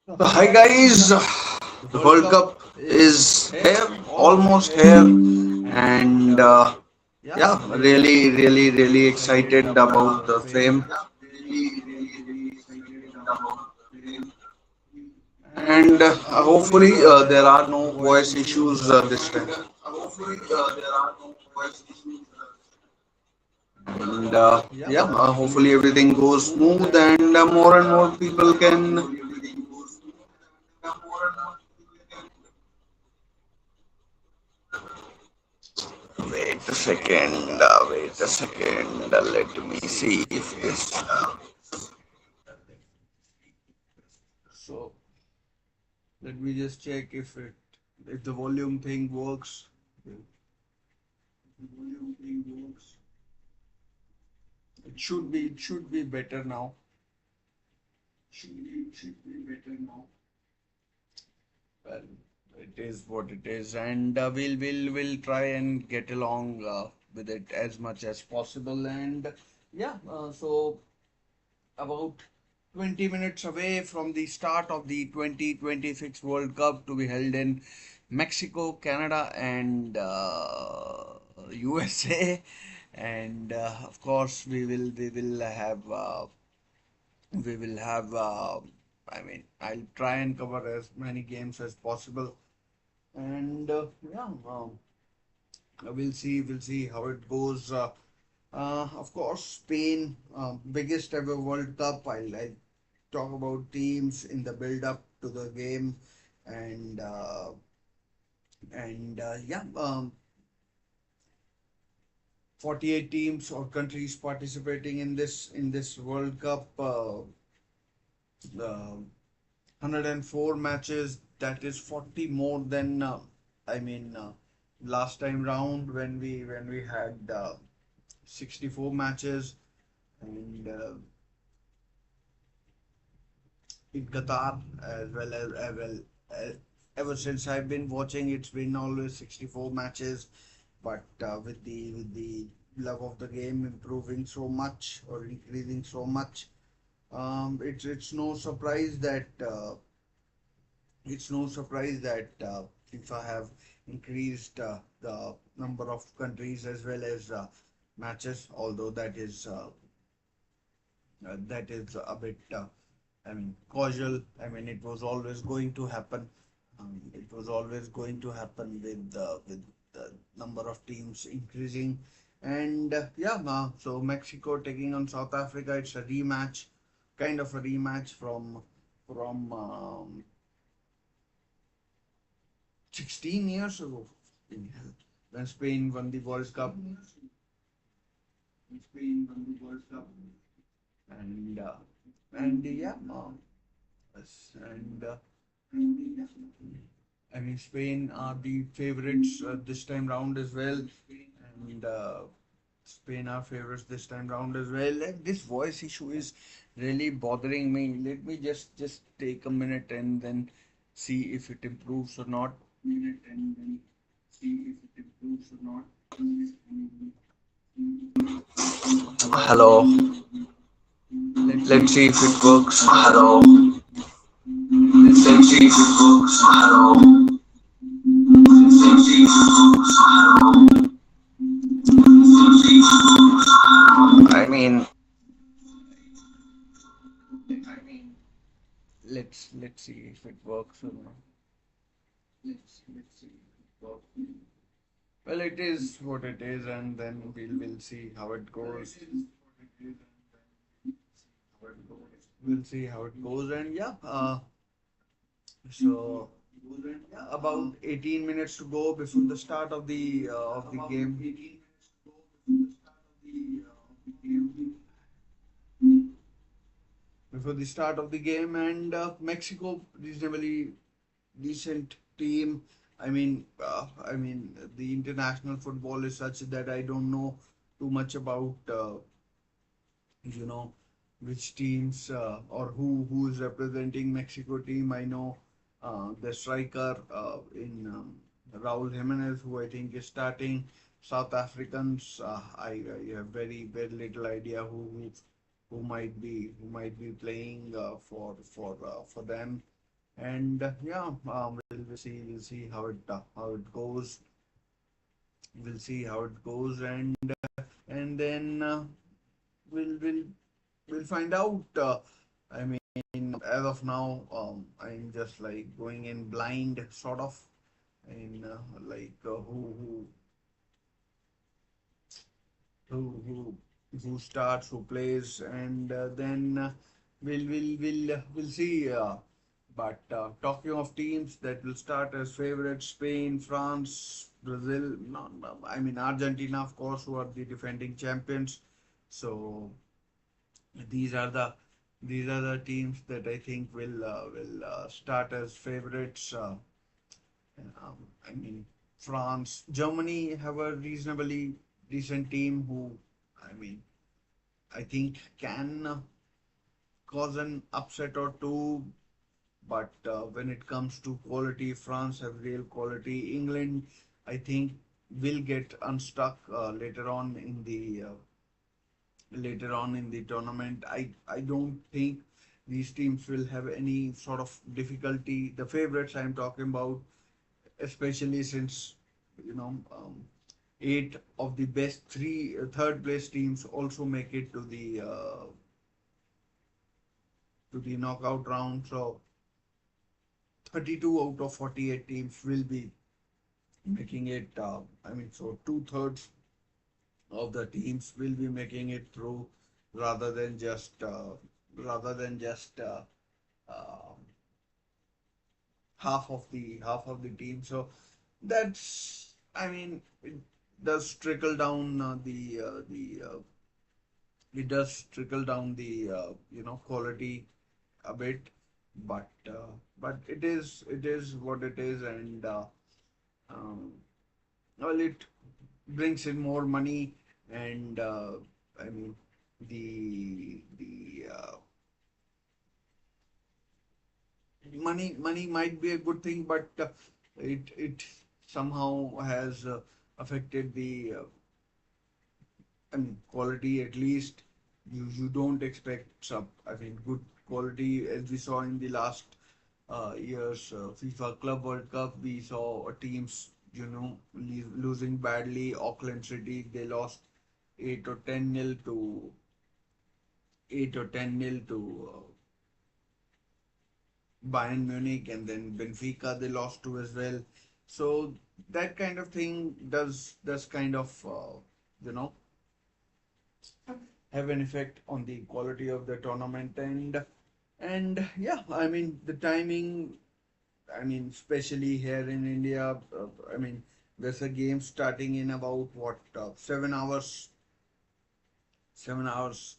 So hi guys, the World Cup is here, almost here, and yeah, really excited about the same. And hopefully there are no voice issues this time. And yeah, hopefully everything goes smooth, and more and more people can. Wait a second. Wait a second. Let me see if this. So let me just check if the volume thing works. If the volume thing works. It should be better now. Should be better now. Well, it is what it is, and we'll try and get along with it as much as possible. And yeah, so about 20 minutes away from the start of the 2026 World Cup to be held in Mexico, Canada, and USA. And of course, we will have. I mean, I'll try and cover as many games as possible, and yeah, we'll see how it goes. Of course, Spain, biggest ever World Cup. I'll talk about teams in the build up to the game, and yeah, 48 teams or countries participating in this World Cup. Uh, 104 matches. That is 40 more than I mean last time round when we had 64 matches, and in Qatar as well, ever since I've been watching, it's been always 64 matches. But with the love of the game improving so much or increasing so much, it's no surprise that FIFA have increased the number of countries as well as matches. Although that is a bit, I mean, causal. I mean, it was always going to happen. It was always going to happen with the number of teams increasing. And yeah, so Mexico taking on South Africa. It's a rematch, kind of a rematch from 16 years ago, when Spain won the World Cup. And yeah, yes, and I mean, Spain are the favorites this time round as well, and Spain are favorites this time round as well. And this voice issue is really bothering me. Let me just take a minute and then see if it improves or not. Minute and then see if it improves or not. Hello. Let's see if it works. Hello. Let's see if it works. Hello. Let's see if it works. Hello. I mean, let's see if it works or not. Let's see if it works. Well, it is what it is, and then we'll see how it goes. We'll see how it goes, and yeah. So about 18 minutes to go before the start of the game. Before the start of the game, and Mexico reasonably decent team. I mean, the international football is such that I don't know too much about you know which teams or who is representing Mexico team. I know the striker in Raul Jimenez, who I think is starting. South Africans, I have very little idea who might be playing for them. Yeah, we'll see how it goes. We'll see how it goes, and then we'll we'll find out. I mean, as of now, I'm just like going in blind, sort of. In like who who who starts, who plays, and then we'll see. But talking of teams that will start as favorites, Spain, France, Brazil. No, I mean Argentina, of course, who are the defending champions. So these are the teams that I think will start as favorites. I mean, France, Germany have a reasonably decent team who, I mean, I think can cause an upset or two. But when it comes to quality, France have real quality. England, I think, will get unstuck later on in the tournament. I don't think these teams will have any sort of difficulty. The favorites I'm talking about, especially since you know eight of the best three third place teams also make it to the knockout round. So 32 out of 48 teams will be making it. I mean, so two-thirds of the teams will be making it through rather than just rather than just uh, half of the team. So that's, I mean, it does trickle down it does trickle down the quality a bit, but it is what it is, and um, well, it brings in more money, and I mean the money might be a good thing, but it somehow has affected the quality. At least you don't expect some, I mean, good quality as we saw in the last year's FIFA Club World Cup. We saw teams, losing badly. Auckland City, they lost 8 or 10 nil to Bayern Munich, and then Benfica they lost to as well. So that kind of thing does kind of you know have an effect on the quality of the tournament, and yeah, I mean the timing. I mean, especially here in India, I mean, there's a game starting in about what 7 hours. 7 hours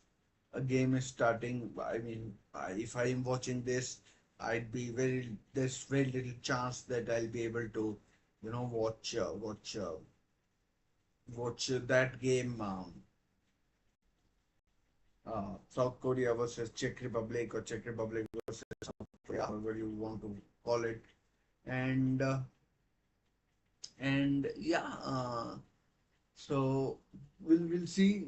a game is starting. I mean, if I am watching this, there's very little chance that I'll be able to, watch that game. South Korea versus Czech Republic, or Czech Republic versus South Korea, however you want to call it, and yeah. So we'll see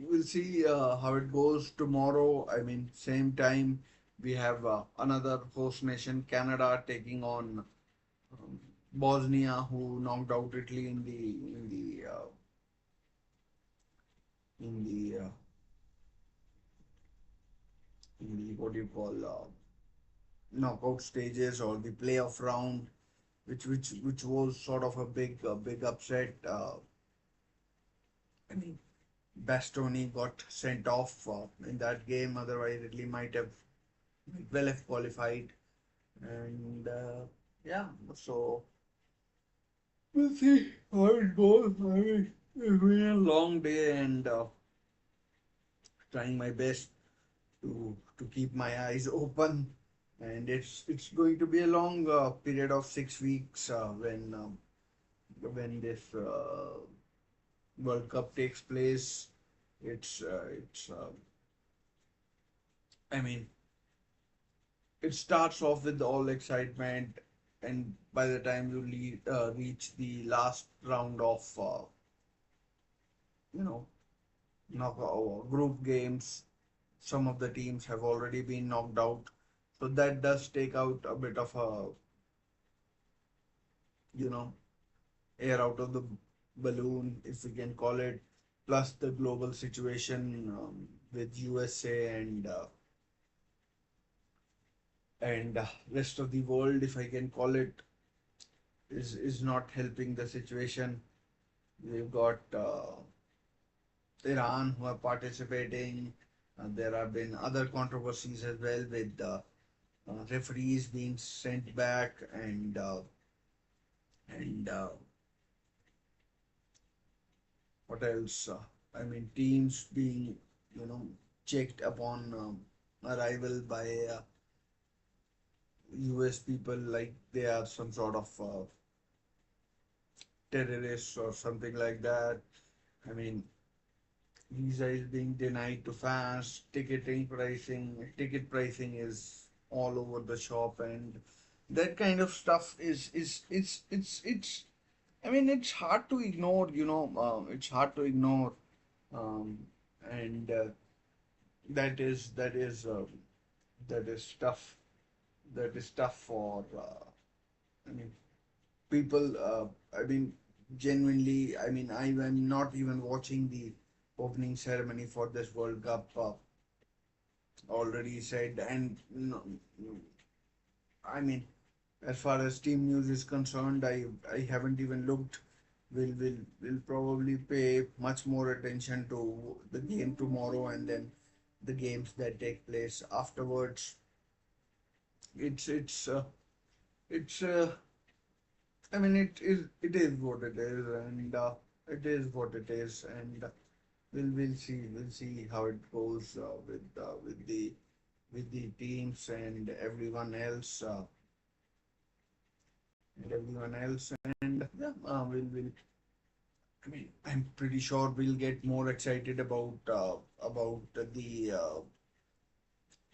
how it goes tomorrow. I mean, same time we have another host nation, Canada, taking on Bosnia, who knocked out Italy in the what do you call knockout stages, or the playoff round, which was sort of a big upset. I mean, Bastoni got sent off in that game. Otherwise, Italy might well have qualified. And yeah, so we'll see how it goes. I mean, it's been a long day, and trying my best to keep my eyes open. And it's going to be a long period of 6 weeks when this World Cup takes place. It's I mean, it starts off with all excitement, and by the time you reach the last round of you know knockout group games, some of the teams have already been knocked out. So that does take out a bit of a, you know, air out of the balloon, if we can call it. Plus the global situation with USA and rest of the world, if I can call it, is not helping the situation. We've got Iran who are participating. There have been other controversies as well with referees being sent back and what else? I mean, teams being you know checked upon arrival by US people like they are some sort of terrorists or something like that. I mean, visa is being denied to fans. Ticket pricing is all over the shop, and that kind of stuff is. I mean, it's hard to ignore. It's hard to ignore, um, and that is that is that is tough. That is tough for. I mean, people. I mean, genuinely. I mean, I am not even watching the opening ceremony for this World Cup. Already said, and no, I mean, as far as team news is concerned, I haven't even looked. Will probably pay much more attention to the game tomorrow and then the games that take place afterwards. It's it's uh, it's I mean it is what it is, and it is what it is, and we'll see how it goes with the teams and everyone else, and yeah, we'll. I mean, I'm pretty sure we'll get more excited about the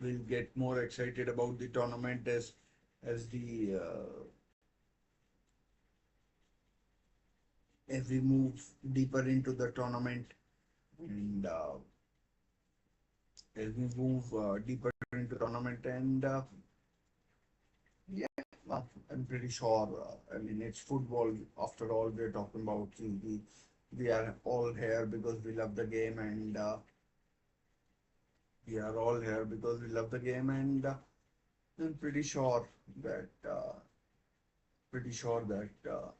we'll get more excited about the tournament as we move deeper into the tournament and as we move deeper into the tournament and yeah, I'm pretty sure. I mean, it's football after all. We're talking about we are all here because we love the game and we are all here because we love the game and I'm that pretty sure that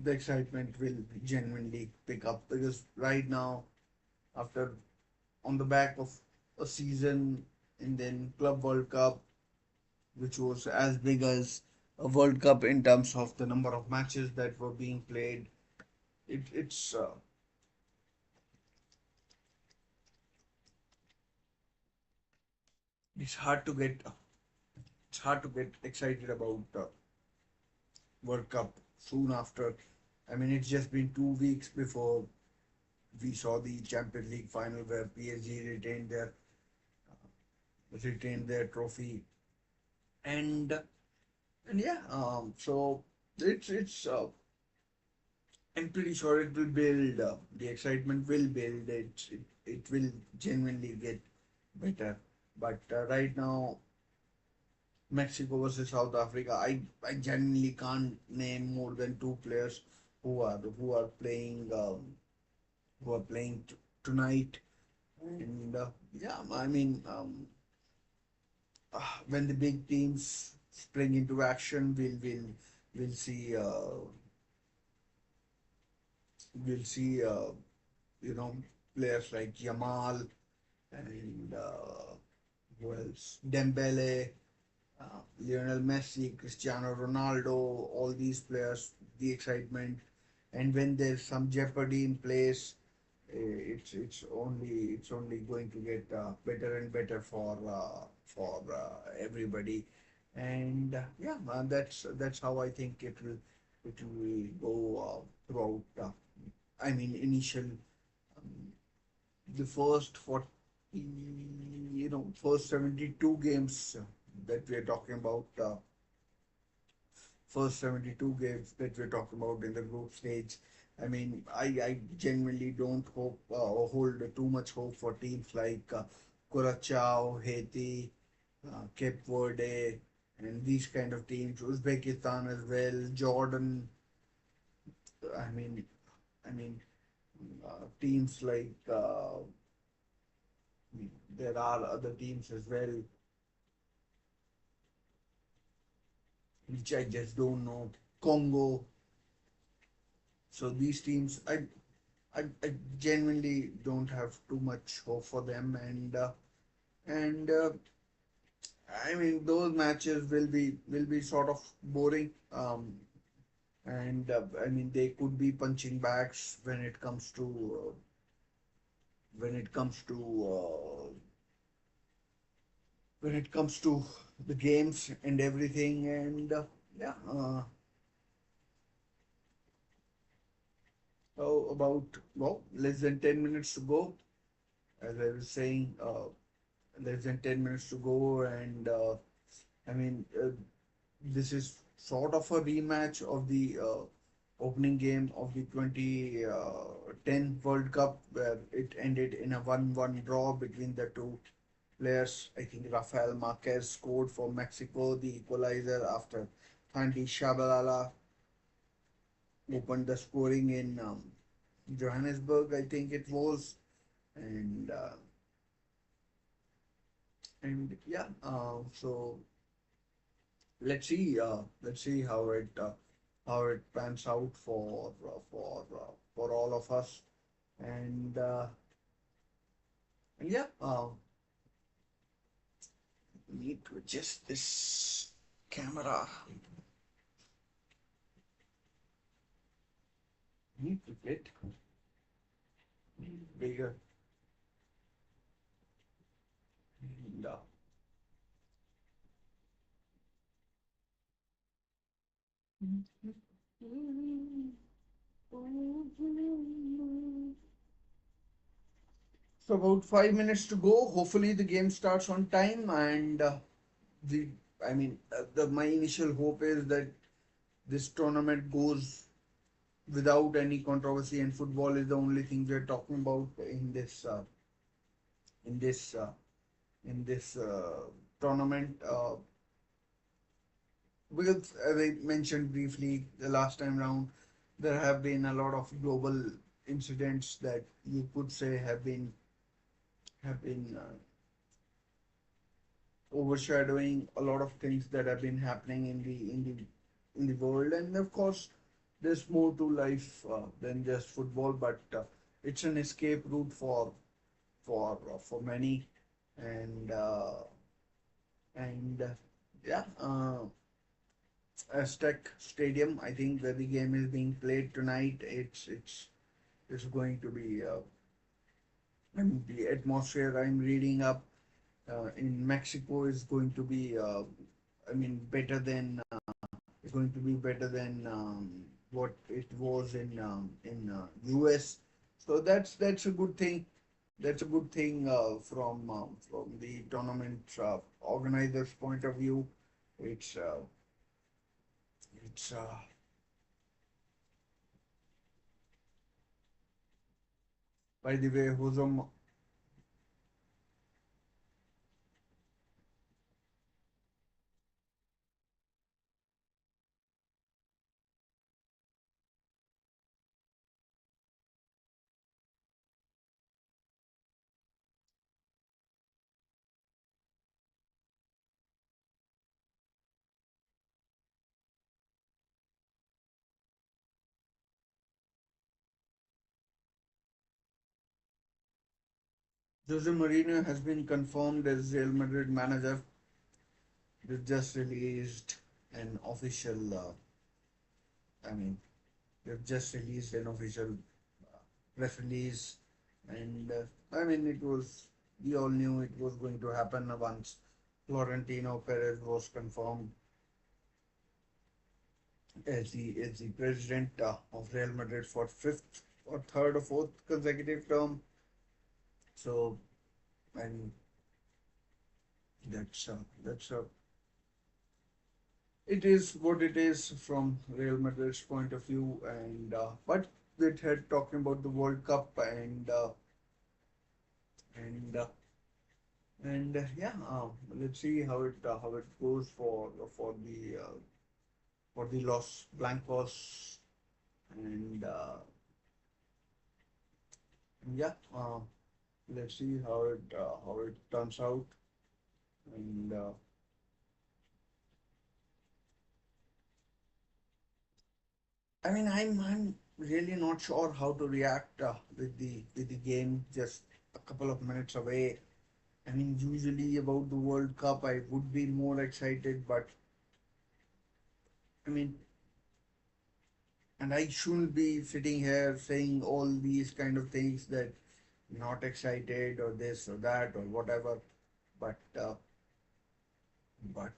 the excitement will genuinely pick up because right now after on the back of a season and then Club World Cup, which was as big as a World Cup in terms of the number of matches that were being played. It's hard to get excited about World Cup soon after. I mean, it's just been 2 weeks before we saw the Champions League final where PSG retained their trophy, and and yeah, so it's. I'm pretty sure it will build. The excitement will build. It will genuinely get better. But right now, Mexico versus South Africa, I genuinely can't name more than two players who are playing tonight. And yeah, I mean, when the big teams spring into action, we'll see you know players like Yamal and who else? Dembele, Lionel Messi, Cristiano Ronaldo, all these players, the excitement, and when there's some jeopardy in place, it's only going to get better and better for everybody, and yeah, that's how I think it will go throughout. I mean, um, the first 72 games that we're talking about. First 72 games that we're talking about in the group stage. I mean, I genuinely don't hope or hold too much hope for teams like Curacao, Haiti. Cape Verde, and these kind of teams, Uzbekistan as well, Jordan. I mean, I mean, teams like there are other teams as well, which I just don't know. Congo. So these teams, I genuinely don't have too much hope for them, and I mean those matches will be sort of boring. And I mean they could be punching bags when it comes to when it comes to the games and everything. And yeah, how about, well, less than 10 minutes to go. As I was saying, less than 10 minutes to go, and I mean this is sort of a rematch of the opening game of the 2010 World Cup, where it ended in a 1-1 draw between the two players. I think Rafael Marquez scored for Mexico, the equalizer, after Andy Shabalala opened the scoring in Johannesburg, I think it was. And yeah, so let's see how it pans out for all of us. And yeah, need to adjust this camera. Need to get bigger. And, so about 5 minutes to go. Hopefully the game starts on time, and the I mean my initial hope is that this tournament goes without any controversy, and football is the only thing we're talking about in this tournament. Because as I mentioned briefly the last time round, there have been a lot of global incidents that you could say have been overshadowing a lot of things that have been happening in the world. And of course there's more to life than just football, but it's an escape route for many. And uh, and uh, yeah, Aztec Stadium, I think, where the game is being played tonight, it's going to be I mean, the atmosphere I'm reading up in Mexico is going to be I mean better than is going to be better than what it was in US. So that's a good thing. That's a good thing from the tournament organizers' point of view. It's it's by the way, Jose Mourinho has been confirmed as Real Madrid manager. They just released an official. I mean, they've just released an official press release, and I mean, it was, we all knew it was going to happen once Florentino Perez was confirmed as the president of Real Madrid for fifth or third or fourth consecutive term. So, and that's it is what it is from Real Madrid's point of view. And but with her talking about the World Cup, and And yeah, let's see how it goes for the Los Blancos, and yeah, let's see how it turns out. And I mean, I'm really not sure how to react with the game just a couple of minutes away. I mean, usually about the World Cup, I would be more excited, but I mean, and I shouldn't be sitting here saying all these kind of things that not excited or this or that or whatever. But but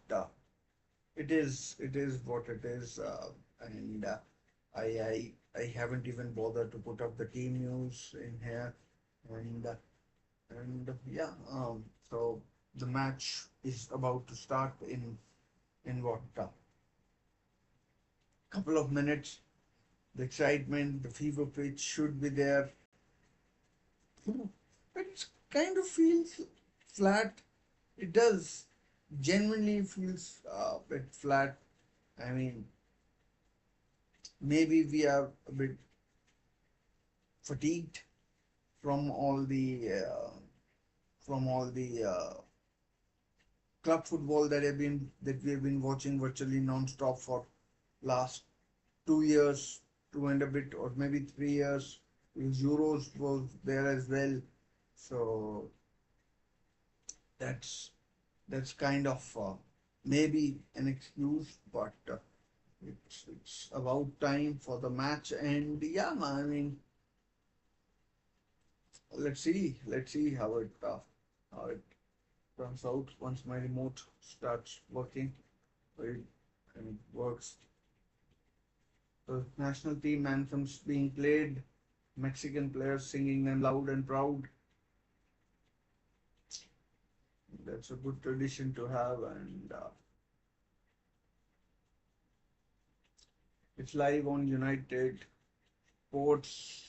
it is what it is, and I haven't even bothered to put up the team news in here, and yeah, so the match is about to start in what couple of minutes. The excitement, the fever pitch should be there. It kind of feels flat. It does genuinely feels a bit flat. I mean, maybe we are a bit fatigued from all the club football that we have been watching virtually non-stop for last 2 years, two and a bit, or maybe 3 years. Because Euros was there as well, so that's that's kind of maybe an excuse, but it's about time for the match, and yeah, I mean, let's see how it turns out once my remote starts working. It, and it works. The national team anthems being played, Mexican players singing them loud and proud. That's a good tradition to have, and it's live on United Sports.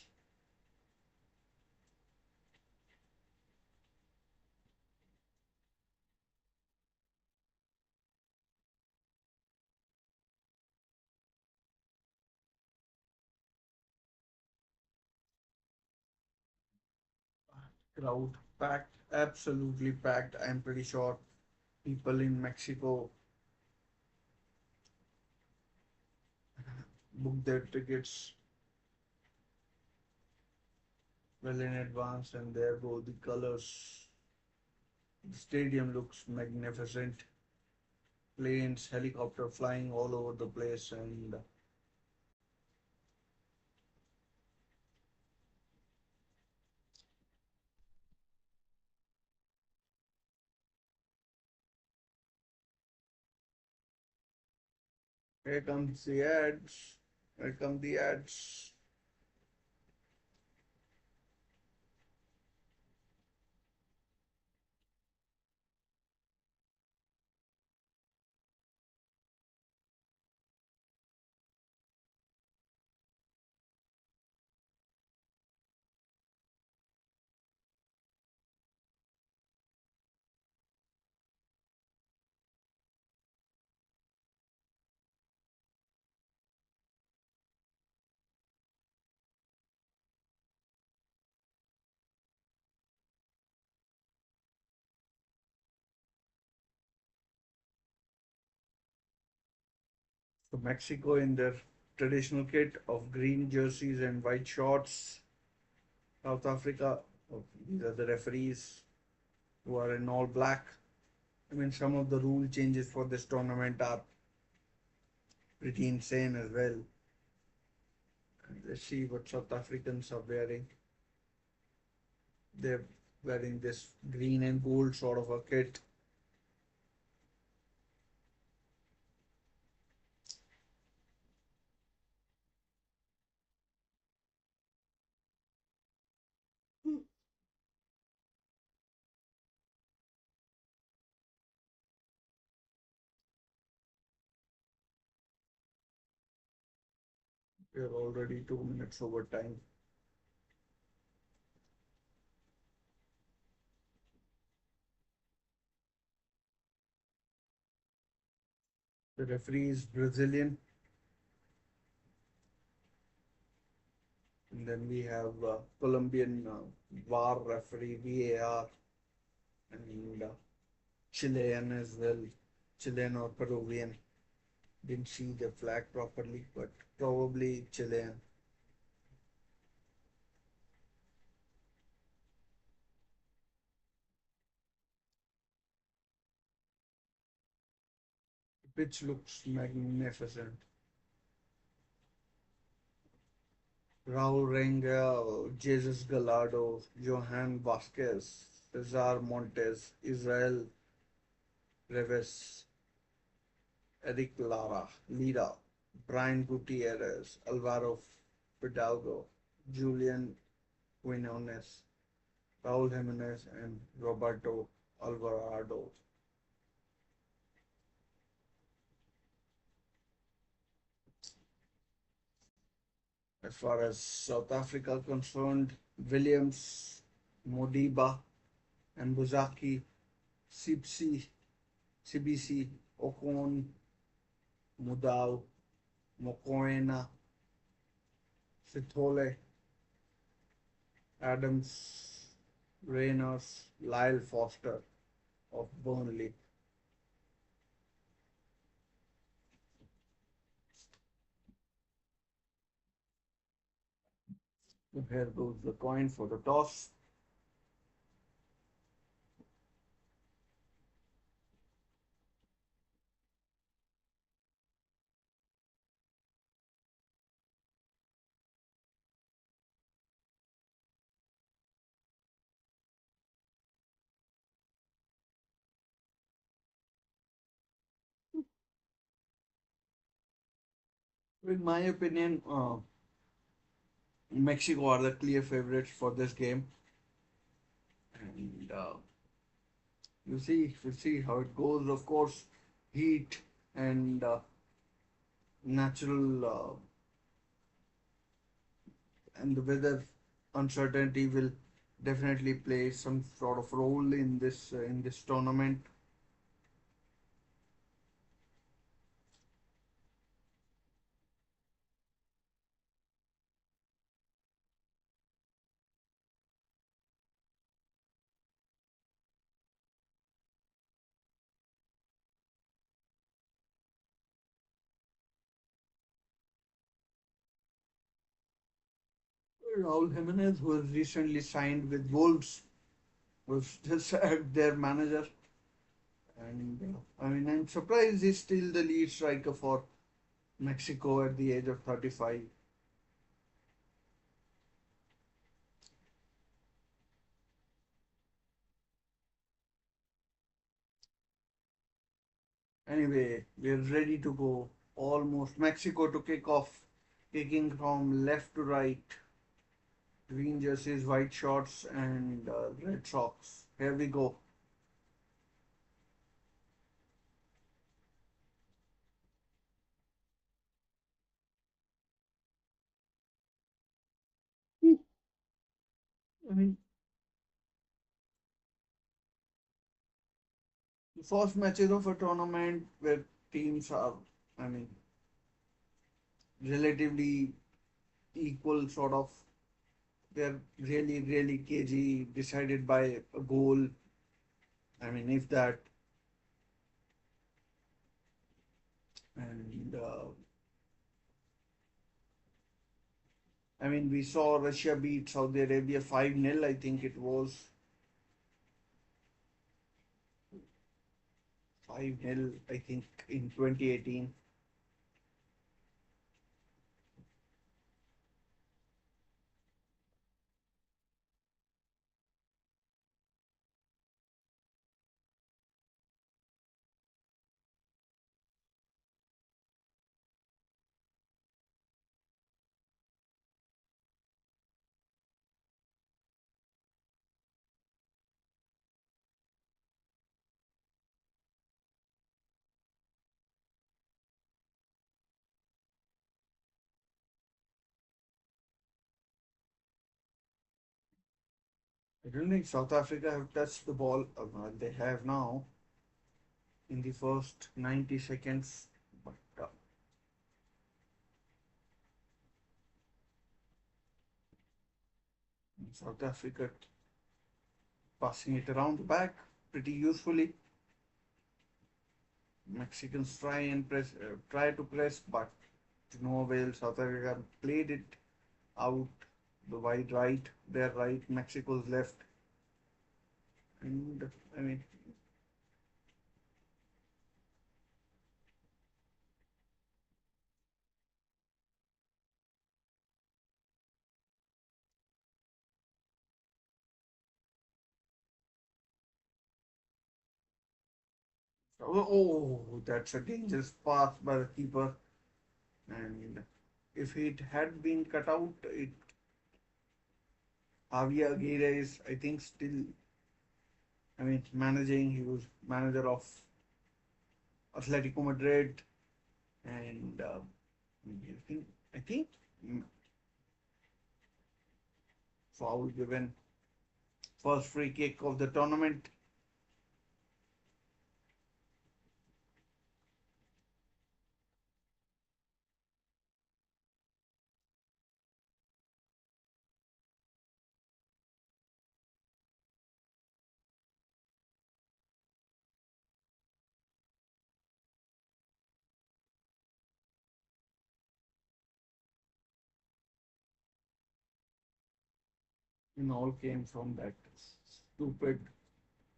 Crowd packed, absolutely packed. I'm pretty sure people in Mexico booked their tickets well in advance, and there go the colors. The stadium looks magnificent. Planes, helicopter flying all over the place, and here comes the ads. Here come the ads. So Mexico in their traditional kit of green jerseys and white shorts. South Africa, oh, these are the referees who are in all black. I mean, some of the rule changes for this tournament are pretty insane as well. Let's see what South Africans are wearing. They're wearing this green and gold sort of a kit. We're already 2 minutes over time. The referee is Brazilian. And then we have Colombian VAR referee, VAR, and Chilean as well, Chilean or Peruvian. Didn't see the flag properly, but probably Chilean. The pitch looks magnificent. Raul Rangel, Jesus Gallardo, Johan Vasquez, Cesar Montes, Israel Reves, Eric Lara, Lira, Brian Gutierrez, Alvaro Fidalgo, Julian Quinones, Raul Jimenez, and Roberto Alvarado. As far as South Africa concerned, Williams, Modiba, and Buzaki, Sipsi, CBC, Okon, Mudau, Mokoena, Sithole, Adams, Reynolds, Lyle Foster of Burnley. So here goes the coin for the toss. In my opinion, Mexico are the clear favorites for this game, and you see how it goes. Of course, heat and natural and the weather uncertainty will definitely play some sort of role in this tournament. Raul Jimenez, who has recently signed with Wolves, was just their manager, and I mean, I'm surprised he's still the lead striker for Mexico at the age of 35. Anyway, we're ready to go. Almost Mexico to kick off, kicking from left to right. Green jerseys, white shorts, and red socks. Here we go. I mean, the first matches of a tournament where teams are, I mean, relatively equal, sort of. They're really, really cagey, decided by a goal. I mean, if that, and I mean, we saw Russia beat Saudi Arabia 5-0, I think it was 5-0, I think, in 2018. I don't think South Africa have touched the ball. They have now in the first 90 seconds. South Africa passing it around the back pretty usefully. Mexicans try to press, but to no avail. South Africa played it out the wide right, their right, Mexico's left, and I mean, that's a dangerous pass by the keeper, and if it had been cut out, it Javier Aguirre is, I think, still, I mean, managing. He was manager of Atletico Madrid, and I think mm, foul given first free kick of the tournament all came from that stupid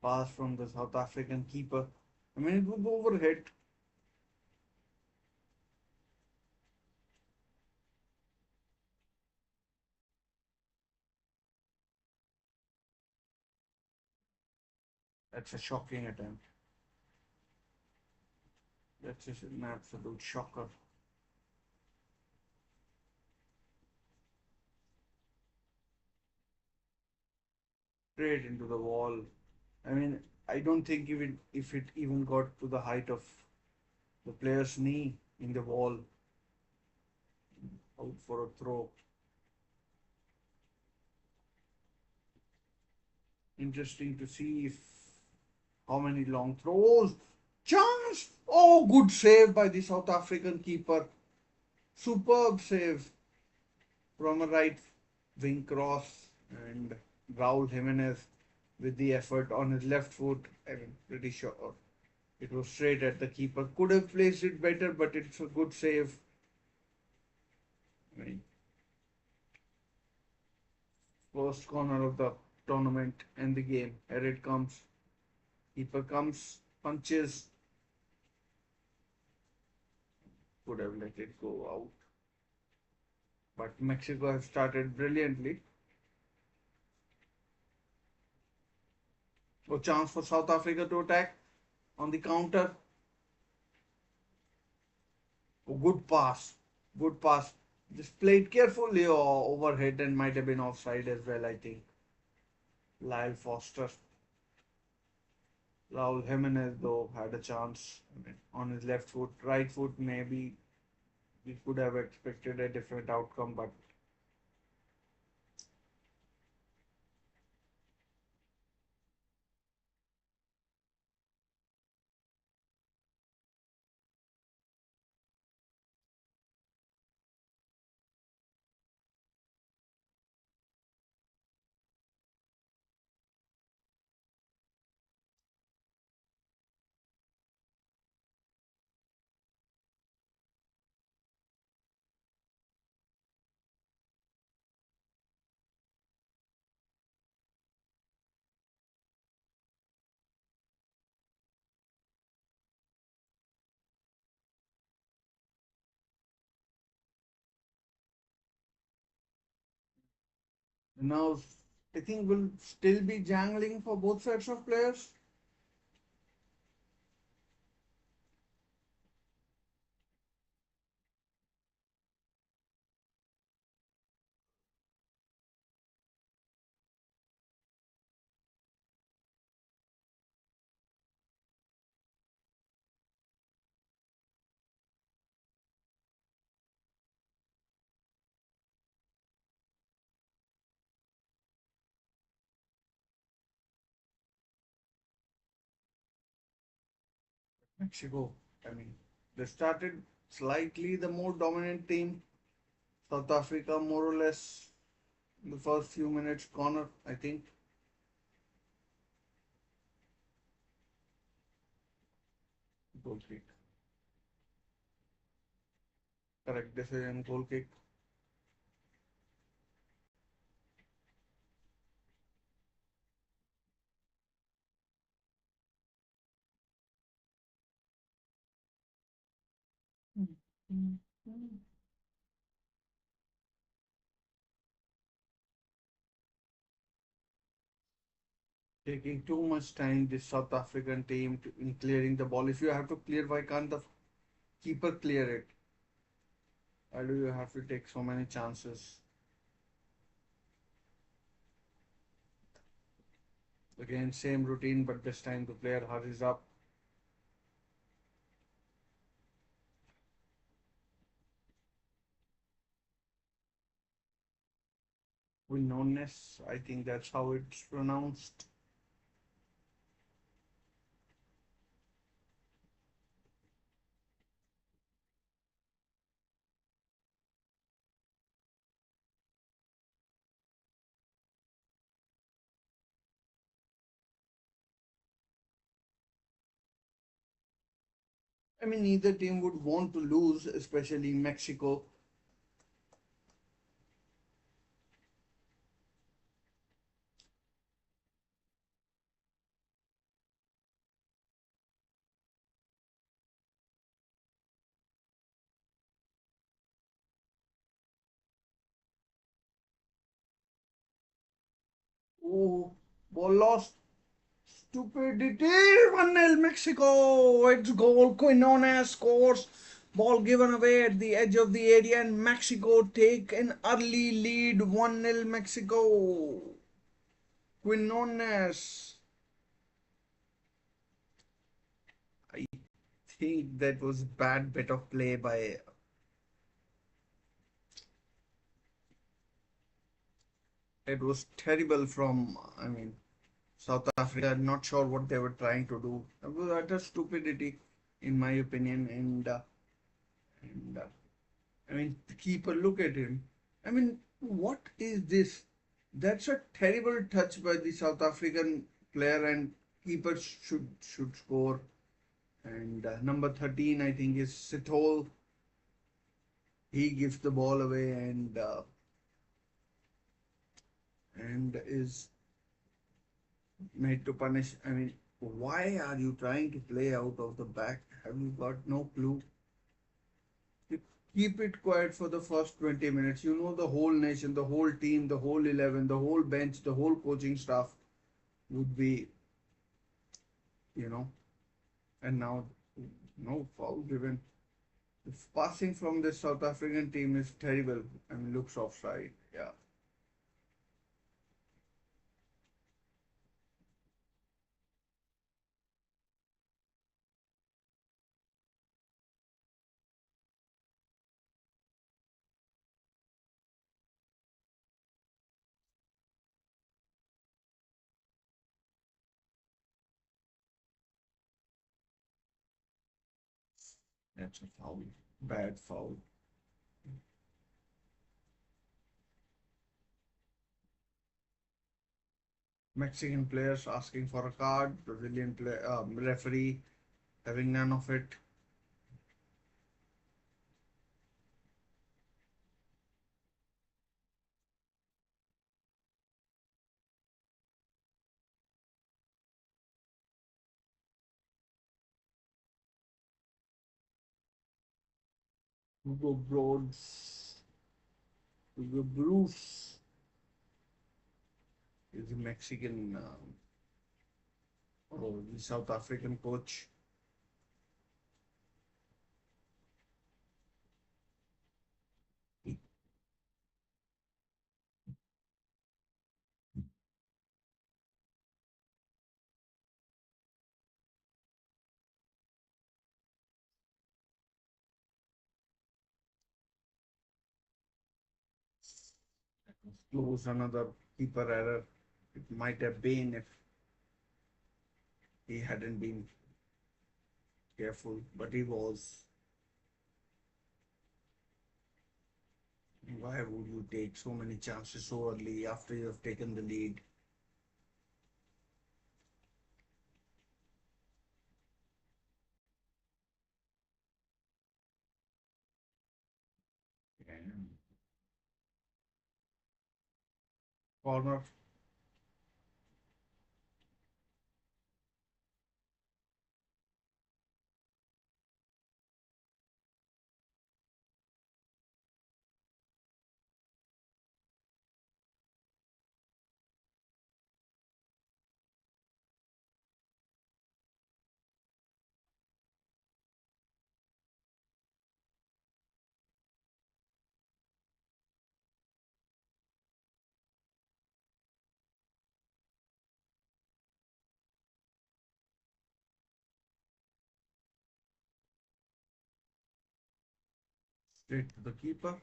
pass from the South African keeper. I mean, it was overhead. That's a shocking attempt. That's just an absolute shocker. Straight into the wall. I mean, I don't think even if it even got to the height of the player's knee in the wall, out for a throw. Interesting to see if how many long throws. Chance! Oh, good save by the South African keeper. Superb save from a right wing cross, and Raul Jimenez with the effort on his left foot. I'm pretty sure it was straight at the keeper. Could have placed it better, but it's a good save. I mean, first corner of the tournament and the game. Here it comes. Keeper comes, punches. Could have let it go out. But Mexico has started brilliantly. A chance for South Africa to attack on the counter. Oh, good pass. Good pass. Just played carefully or overhead and might have been offside as well, I think. Lyle Foster. Raul Jimenez, though, had a chance. I mean, on his left foot. Right foot, maybe we could have expected a different outcome, but now I think will still be jangling for both sets of players. Mexico, I mean, they started slightly the more dominant team. South Africa, more or less, The first few minutes, corner, I think. Goal kick. Correct decision, goal kick. Taking too much time, this South African team, in clearing the ball. If you have to clear, why can't the keeper clear it? Why do you have to take so many chances? Again, same routine, but this time the player hurries up. Quinones, I think that's how it's pronounced. I mean, neither team would want to lose, especially Mexico. Oh, ball lost. Stupidity. 1-0 Mexico. It's goal. Quinones scores. Ball given away at the edge of the area, and Mexico take an early lead. 1-0 Mexico. Quinones. I think that was bad bit of play by. It was terrible from. I mean, South Africa. I'm not sure what they were trying to do. It was utter stupidity, in my opinion. And I mean, the keeper, look at him. I mean, what is this? That's a terrible touch by the South African player, and keeper should score. And number 13, I think, is Sithole. He gives the ball away and is made to punish. I mean, why are you trying to play out of the back? Have you got no clue? You keep it quiet for the first 20 minutes. You know the whole nation, the whole team, the whole 11, the whole bench, the whole coaching staff would be, you know, and now no foul given. The passing from the South African team is terrible. I mean, looks offside. Yeah, that's a foul. Bad foul. Mexican players asking for a card. Brazilian referee having none of it. Hugo Broads, Hugo Bruce is the Mexican or the South African coach. Close, another keeper error. It might have been if he hadn't been careful, but he was. Why would you take so many chances so early after you have taken the lead? And corner. Straight to the keeper.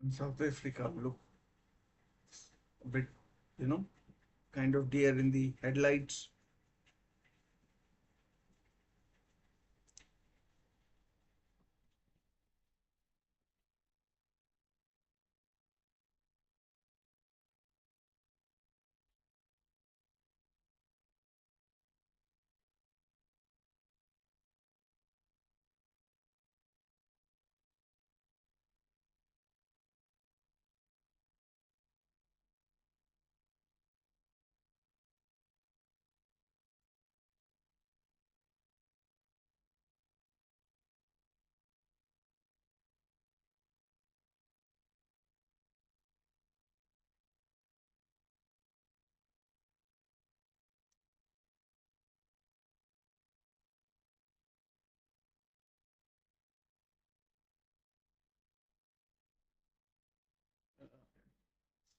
And South Africa look a bit, you know, kind of deer in the headlights.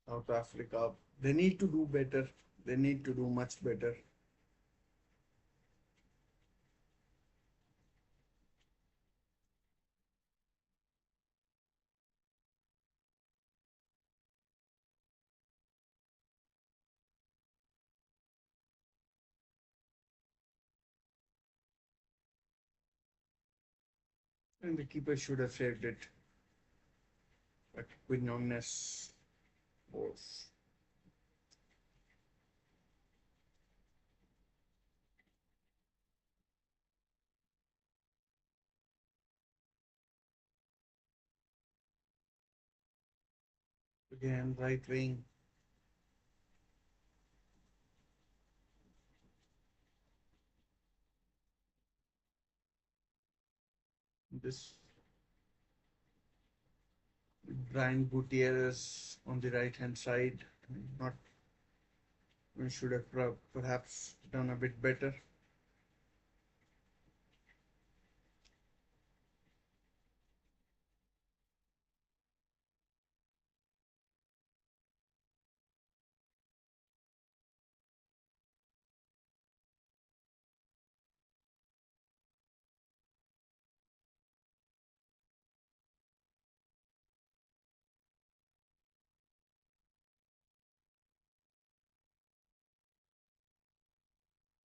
South Africa, they need to do better. They need to do much better. And the keeper should have saved it. But Quinones was again right wing. This Brian Gutierrez on the right hand side. Not we should have perhaps done a bit better.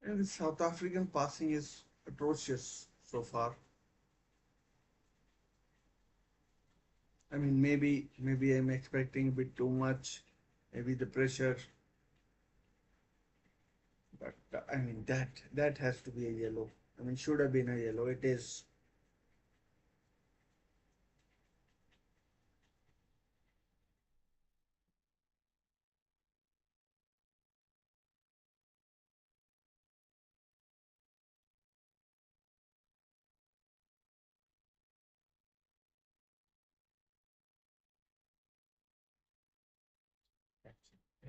And the South African passing is atrocious so far. I mean, maybe I'm expecting a bit too much. Maybe the pressure, but I mean that has to be a yellow. I mean, should have been a yellow. It is.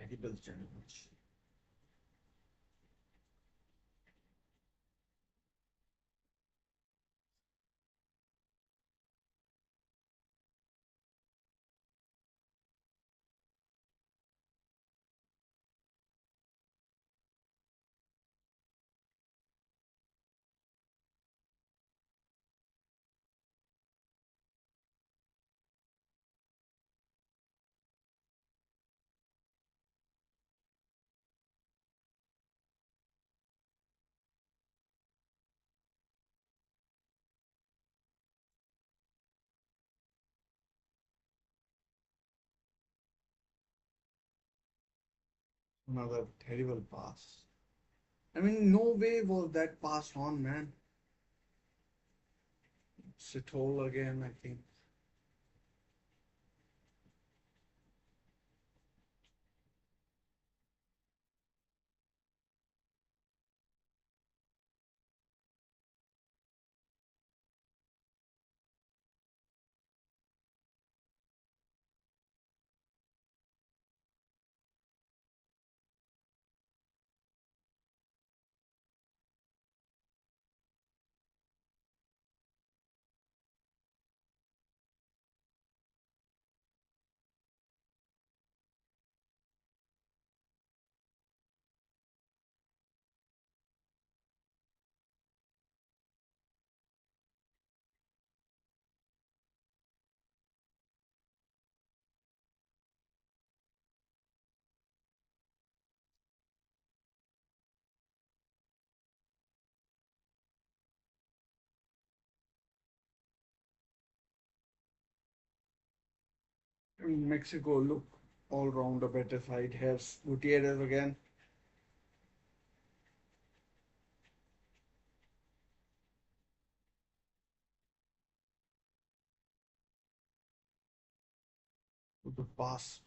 Terrible challenge. Another terrible pass. I mean, no way was that pass on, man. It's a toll again, I think. I mean, Mexico look all round a better side. Here's Gutierrez again. With the pass.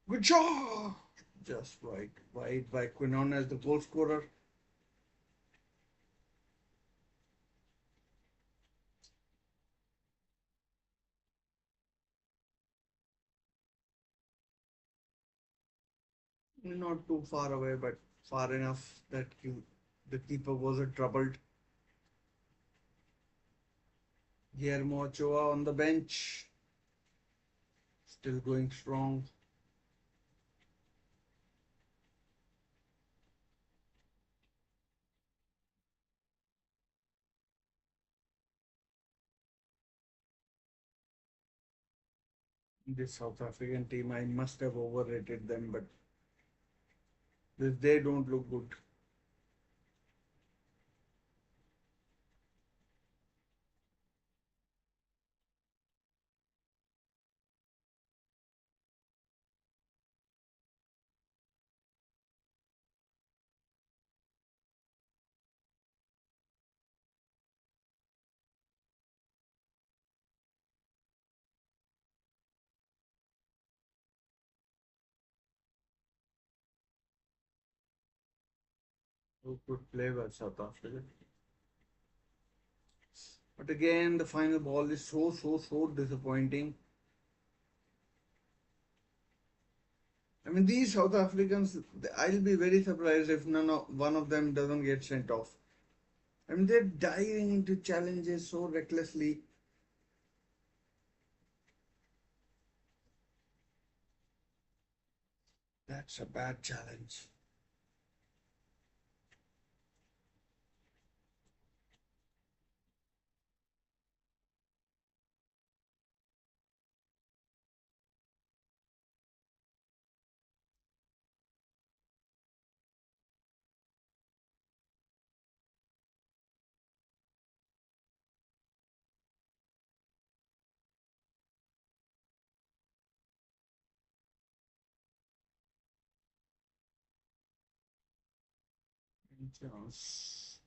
Good job! Just right. Wide by Quinon as the goal scorer. Not too far away, but far enough that the keeper wasn't troubled. Guillermo Ochoa on the bench. Still going strong. This South African team, I must have overrated them, but they don't look good. Who could play by South Africa? But again, the final ball is so disappointing. I mean, these South Africans, I'll be very surprised if one of them doesn't get sent off. I mean, they're diving into challenges so recklessly. That's a bad challenge. Chance.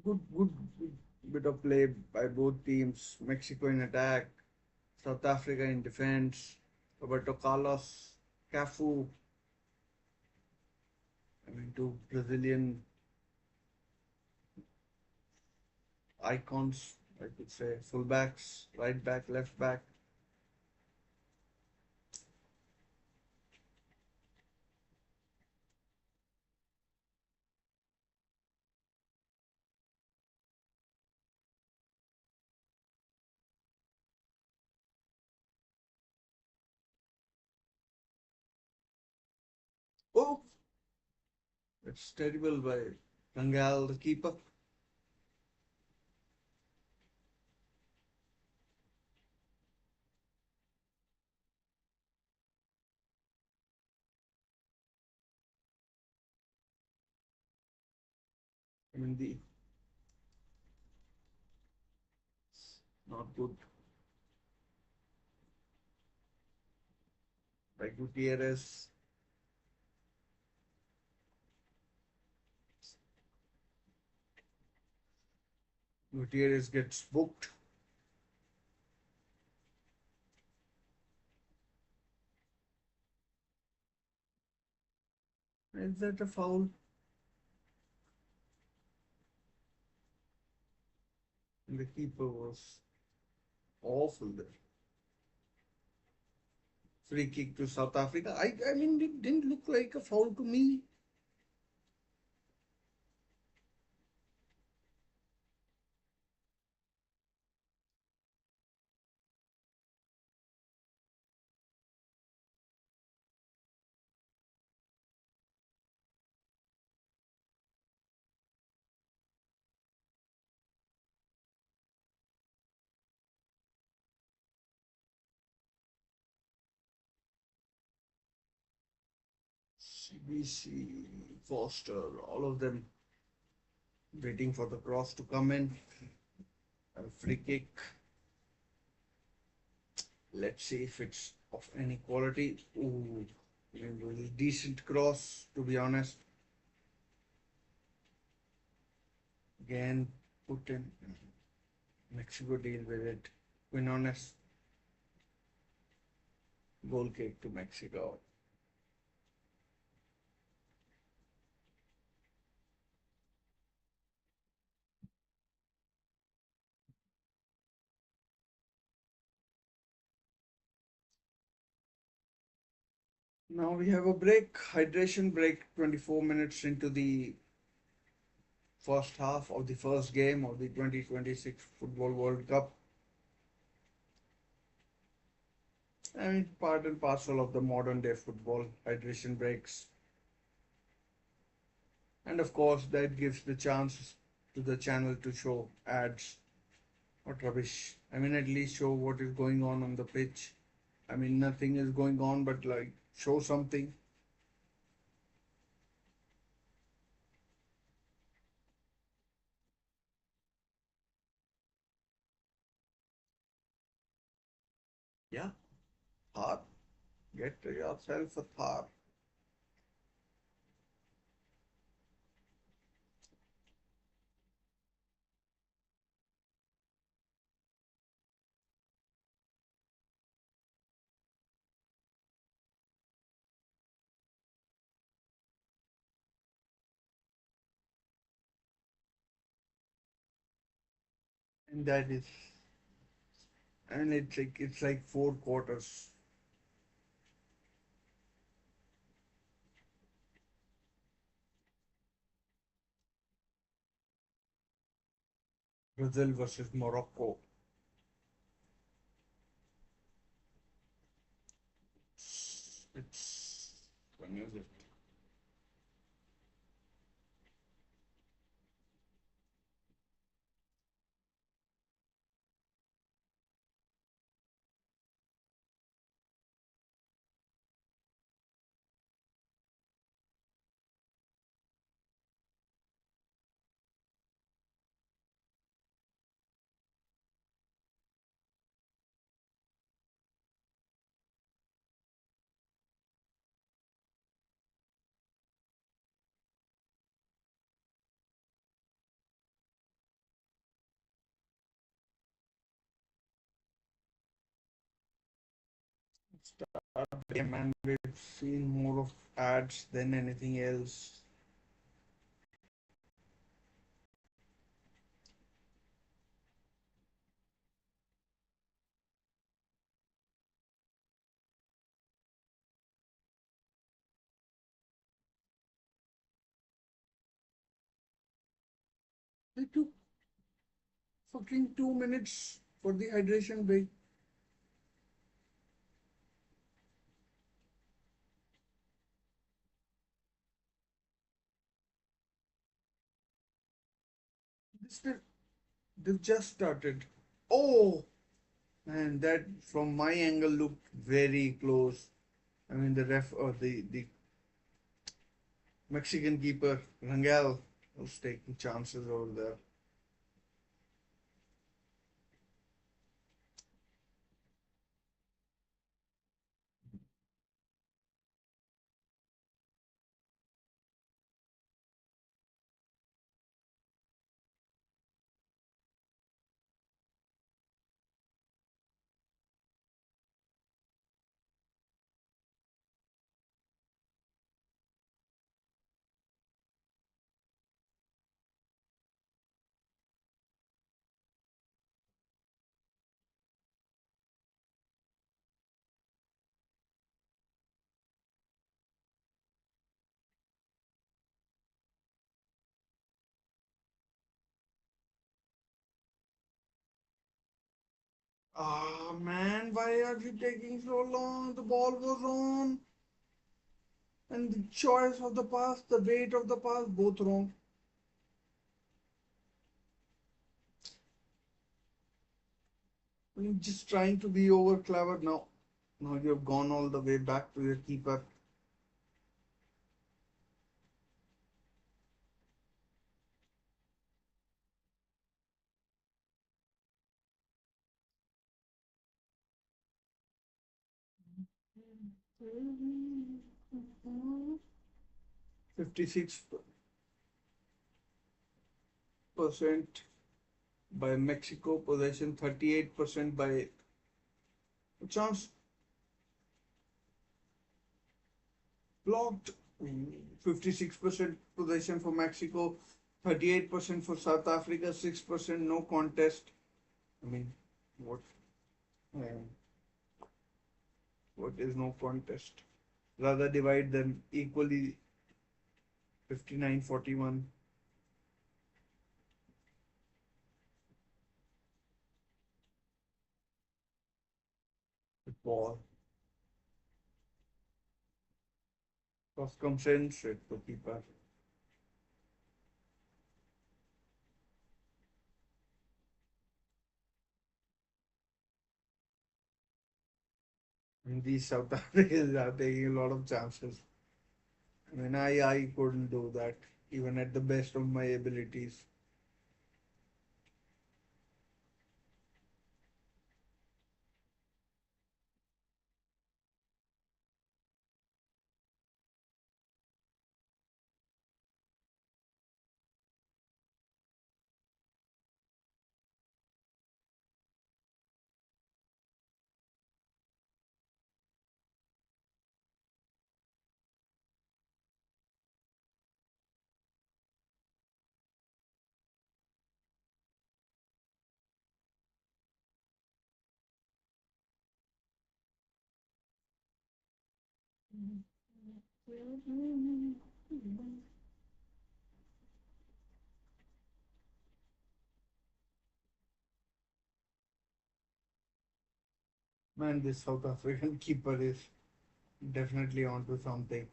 Good bit of play by both teams. Mexico in attack, South Africa in defense. Roberto Carlos, Cafu, I mean, two Brazilian icons, I could say, fullbacks, right back, left back. Oh, it's terrible by Rangal, the keeper. I mean, the not good by Gutierrez. Gutierrez gets booked. Is that a foul? And the keeper was awful there. Free kick to South Africa. I mean, it didn't look like a foul to me. CBC, Foster, all of them waiting for the cross to come in. A free kick. Let's see if it's of any quality. Ooh, decent cross, to be honest. Again, put in Mexico deal with it. Quinones, goal kick to Mexico. Now we have a break, hydration break, 24 minutes into the first half of the first game of the 2026 Football World Cup. I mean, part and parcel of the modern day football, hydration breaks. And of course, that gives the chance to the channel to show ads. What rubbish. I mean, at least show what is going on the pitch. I mean, nothing is going on, but like, show something. Yeah, Thar. Get yourself a Thar. And that is, and it's like 4 quarters. Brazil versus Morocco. It's when is it? Start the game, and we've seen more of ads than anything else. They took fucking 2 minutes for the hydration break. This they've just started. Oh, and that from my angle looked very close. I mean, the ref or the Mexican keeper Rangel was taking chances over there. Ah man, why are you taking so long? The ball was on, and the choice of the pass, the weight of the pass, both wrong. I mean, just trying to be over clever now. Now you have gone all the way back to your keeper. Mm-hmm. 56% by Mexico possession, 38% by chance blocked. 56% possession for Mexico, 38% for South Africa, 6% no contest. I mean, what? uh, what is no contest? Rather divide them equally, 59-41. Ball. Cross comes in straight to keeper. And these South Africans are taking a lot of chances. I mean, I couldn't do that, even at the best of my abilities. Man, this South African keeper is definitely onto something.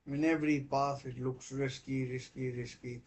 I mean, every pass it looks risky, risky, risky.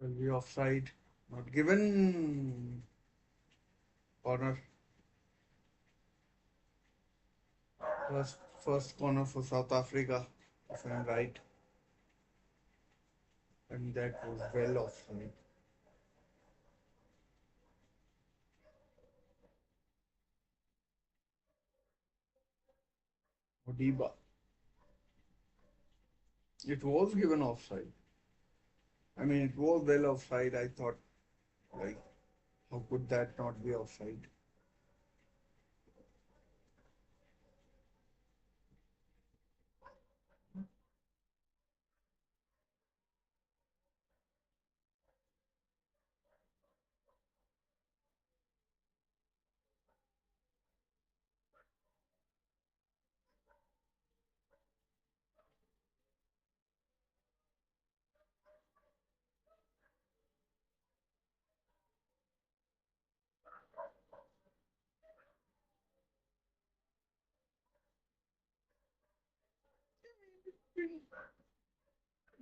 Will be offside. Not given. Corner, first corner for South Africa, if I'm right, and that was well offside. Odiba, it was given offside. I mean, it was well offside. I thought, like, how could that not be offside?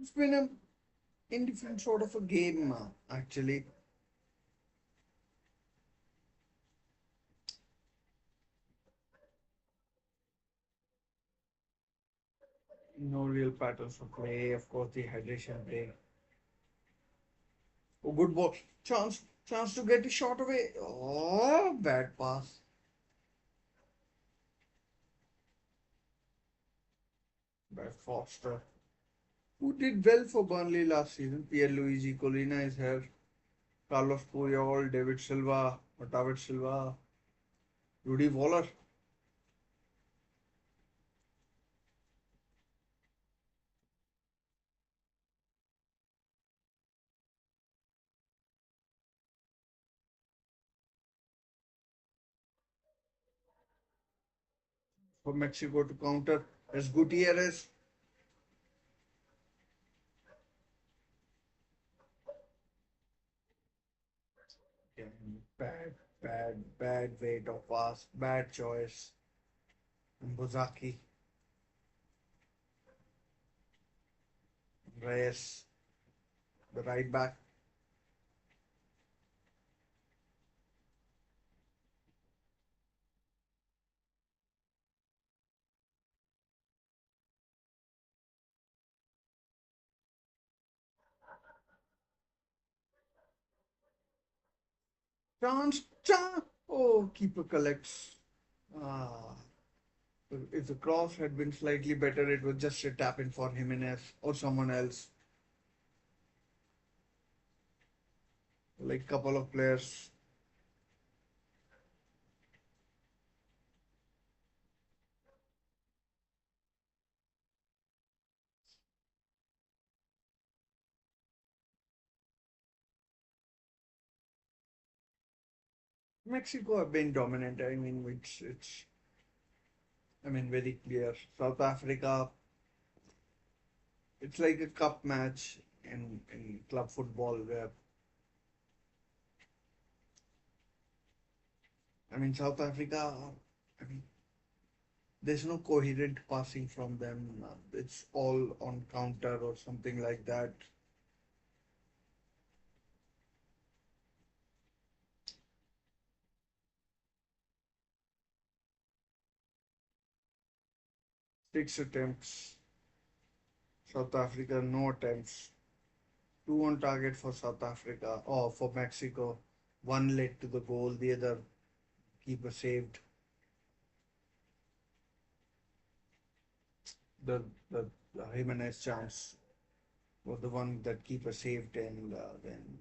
It's been a indifferent sort of a game, actually. No real patterns for play. Of course, the hydration break. Oh, good ball. Chance to get a shot away. Oh, bad pass. By Foster, who did well for Burnley last season. Pierluigi Colina is here. Carlos Puyol, David Silva, David Silva, Rudy Waller for Mexico to counter. As Gutierrez. Again, bad weight of pass, bad choice. And Bozaki, Reyes, the right back. Chance. Oh, keeper collects. Ah, if the cross had been slightly better, it was just a tap in for Jimenez or someone else. Like couple of players. Mexico have been dominant. I mean, it's I mean very clear. South Africa, it's like a cup match in club football where I mean South Africa. I mean there's no coherent passing from them. It's all on counter or something like that. Six attempts. South Africa, no attempts. Two on target for South Africa or for Mexico. One led to the goal, the other keeper saved. The the Jimenez chance was the one that keeper saved, and then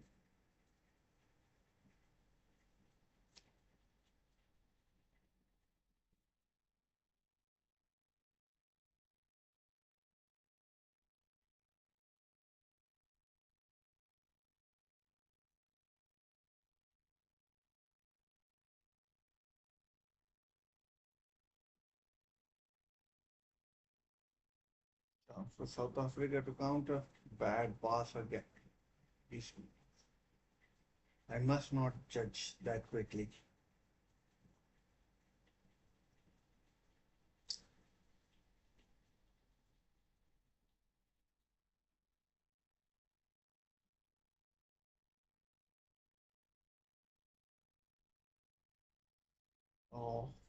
chance for South Africa to counter. Bad pass again. I must not judge that quickly.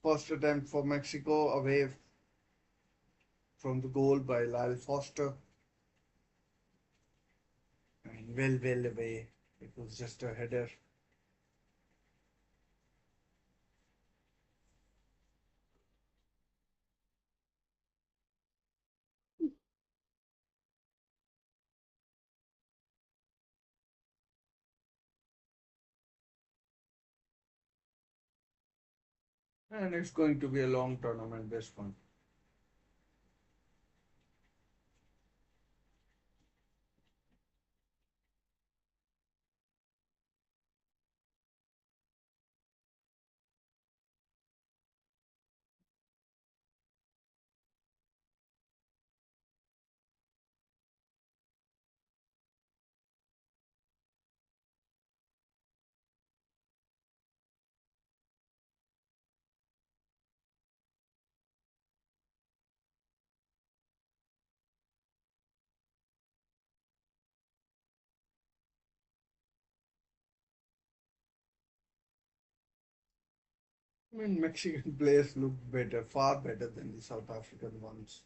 First attempt for Mexico away from the goal by Lyle Foster. I mean, well away. It was just a header. And it's going to be a long tournament, this one. I mean, Mexican players look better, far better than the South African ones.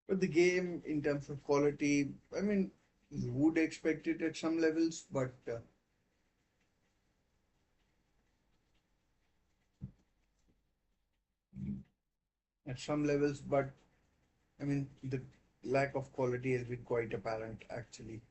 But the game, in terms of quality, I mean, you would expect it at some levels, but at some levels, but I mean, the lack of quality has been quite apparent, actually.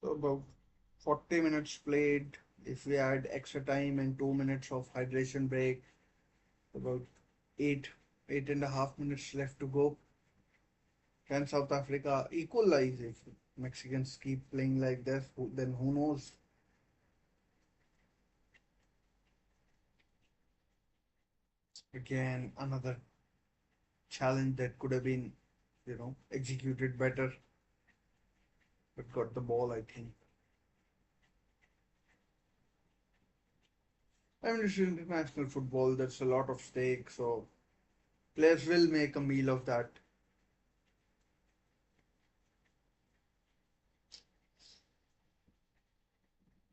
So about 40 minutes played. If we add extra time and 2 minutes of hydration break, about eight, 8.5 minutes left to go. Can South Africa equalize if Mexicans keep playing like this? Then who knows? Again, another challenge that could have been, executed better, but got the ball, I think. I mean, it's international football. There's a lot of stake, so players will make a meal of that.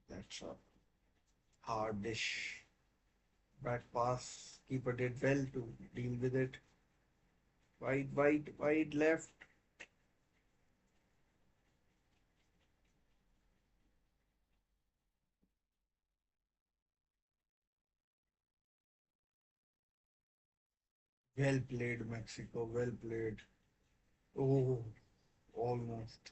That's a hard dish. Back pass. Keeper did well to deal with it. Wide, wide, wide left. Well played, Mexico. Well played. Oh, almost.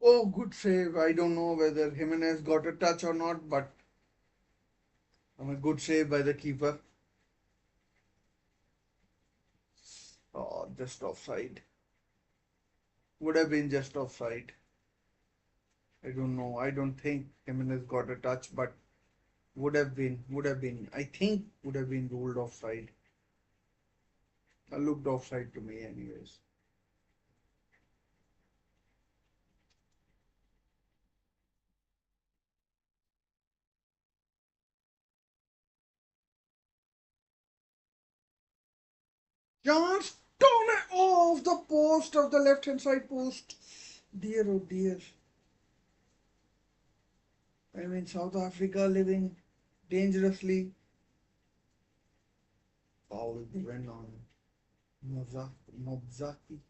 Oh, good save. I don't know whether Jimenez got a touch or not, but a good save by the keeper. Oh, just offside. Would have been just offside. I don't know. I don't think Jimenez got a touch, but would have been. I think would have been ruled offside. Looked offside to me, anyways. Just turn it off the post of the left hand side post. Dear, oh dear. I mean, South Africa living dangerously. Foul given on Mobzaki.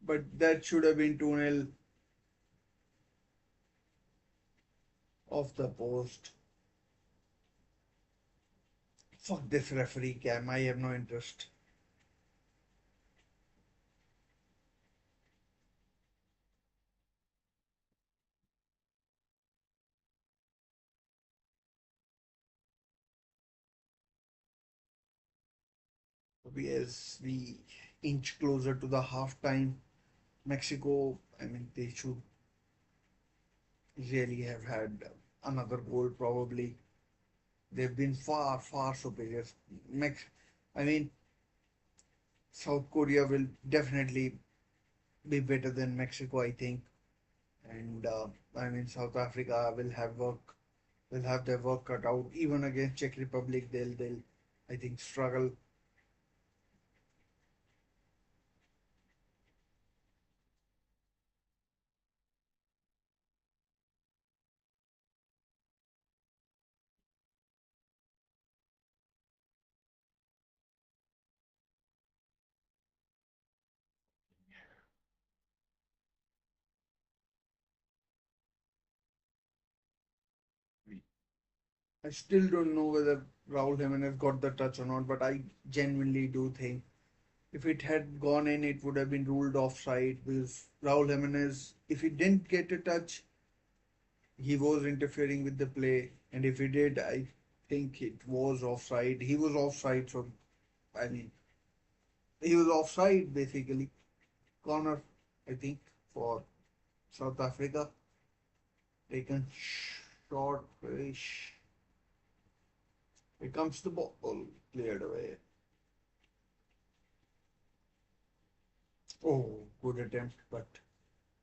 But that should have been 2-0 off the post. Fuck this referee cam. I have no interest. As we inch closer to the half time, Mexico, I mean, they should really have had another goal probably. They've been far, far superior. Mex- I mean, South Korea will definitely be better than Mexico, I think. And I mean, South Africa will have their work cut out. Even against Czech Republic, they'll, I think, struggle. I still don't know whether Raul Jimenez got the touch or not, but I genuinely do think if it had gone in, it would have been ruled offside because Raul Jimenez, if he didn't get a touch, he was interfering with the play, and if he did, I think it was offside. He was offside, so I mean, he was offside basically. Corner, I think, for South Africa. Taken short, here comes the ball, cleared away. Oh, good attempt, but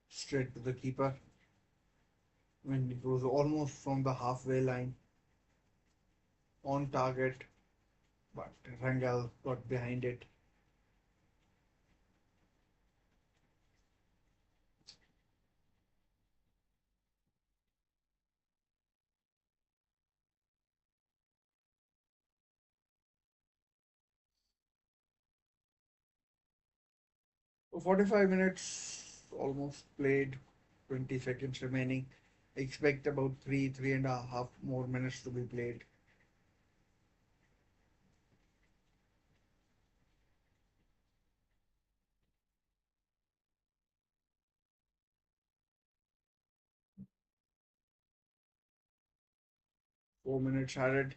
straight to the keeper when it was almost from the halfway line on target, but Rangel got behind it. So 45 minutes almost played, 20 seconds remaining. I expect about three and a half more minutes to be played. Four minutes added.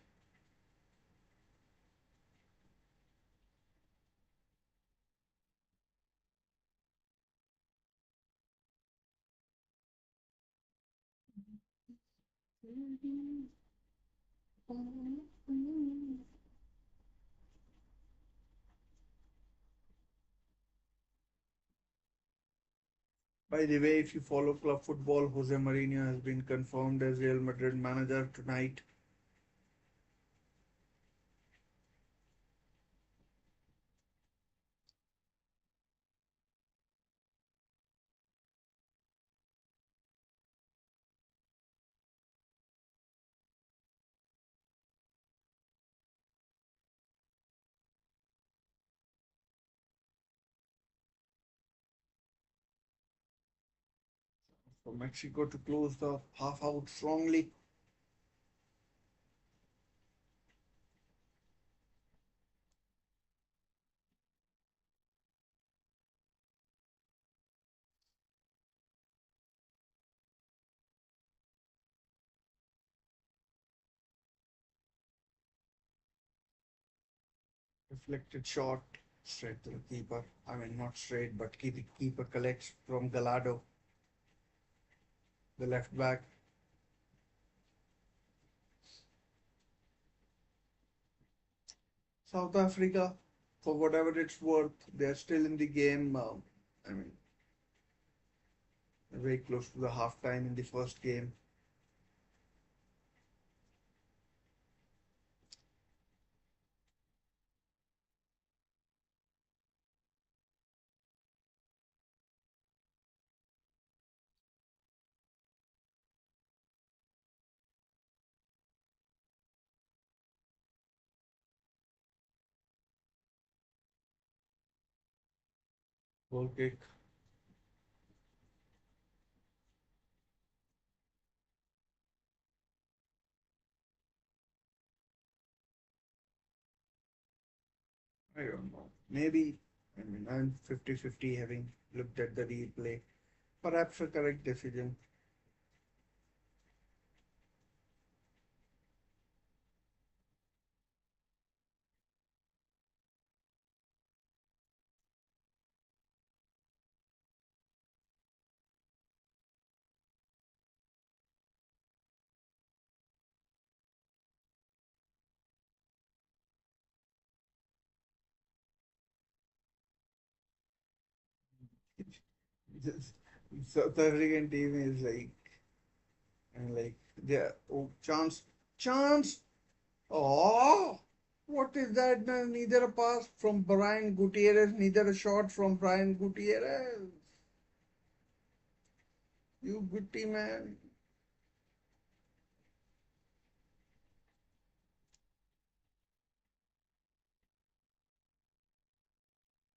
By the way, if you follow club football, Jose Mourinho has been confirmed as Real Madrid manager tonight. For Mexico to close the half out strongly. Deflected shot straight to the keeper. I mean, not straight, but keeper collects from Gallardo, the left back. South Africa, for whatever it's worth, they're still in the game. I mean, very close to the half time in the first game. Goal kick. I don't know. Maybe, I mean, I'm 50-50 having looked at the replay. Perhaps a correct decision. Just- South African team is like, and like, yeah, oh, chance. Oh, what is that? Neither a pass from Brian Gutierrez, neither a shot from Brian Gutierrez. You Gutti man.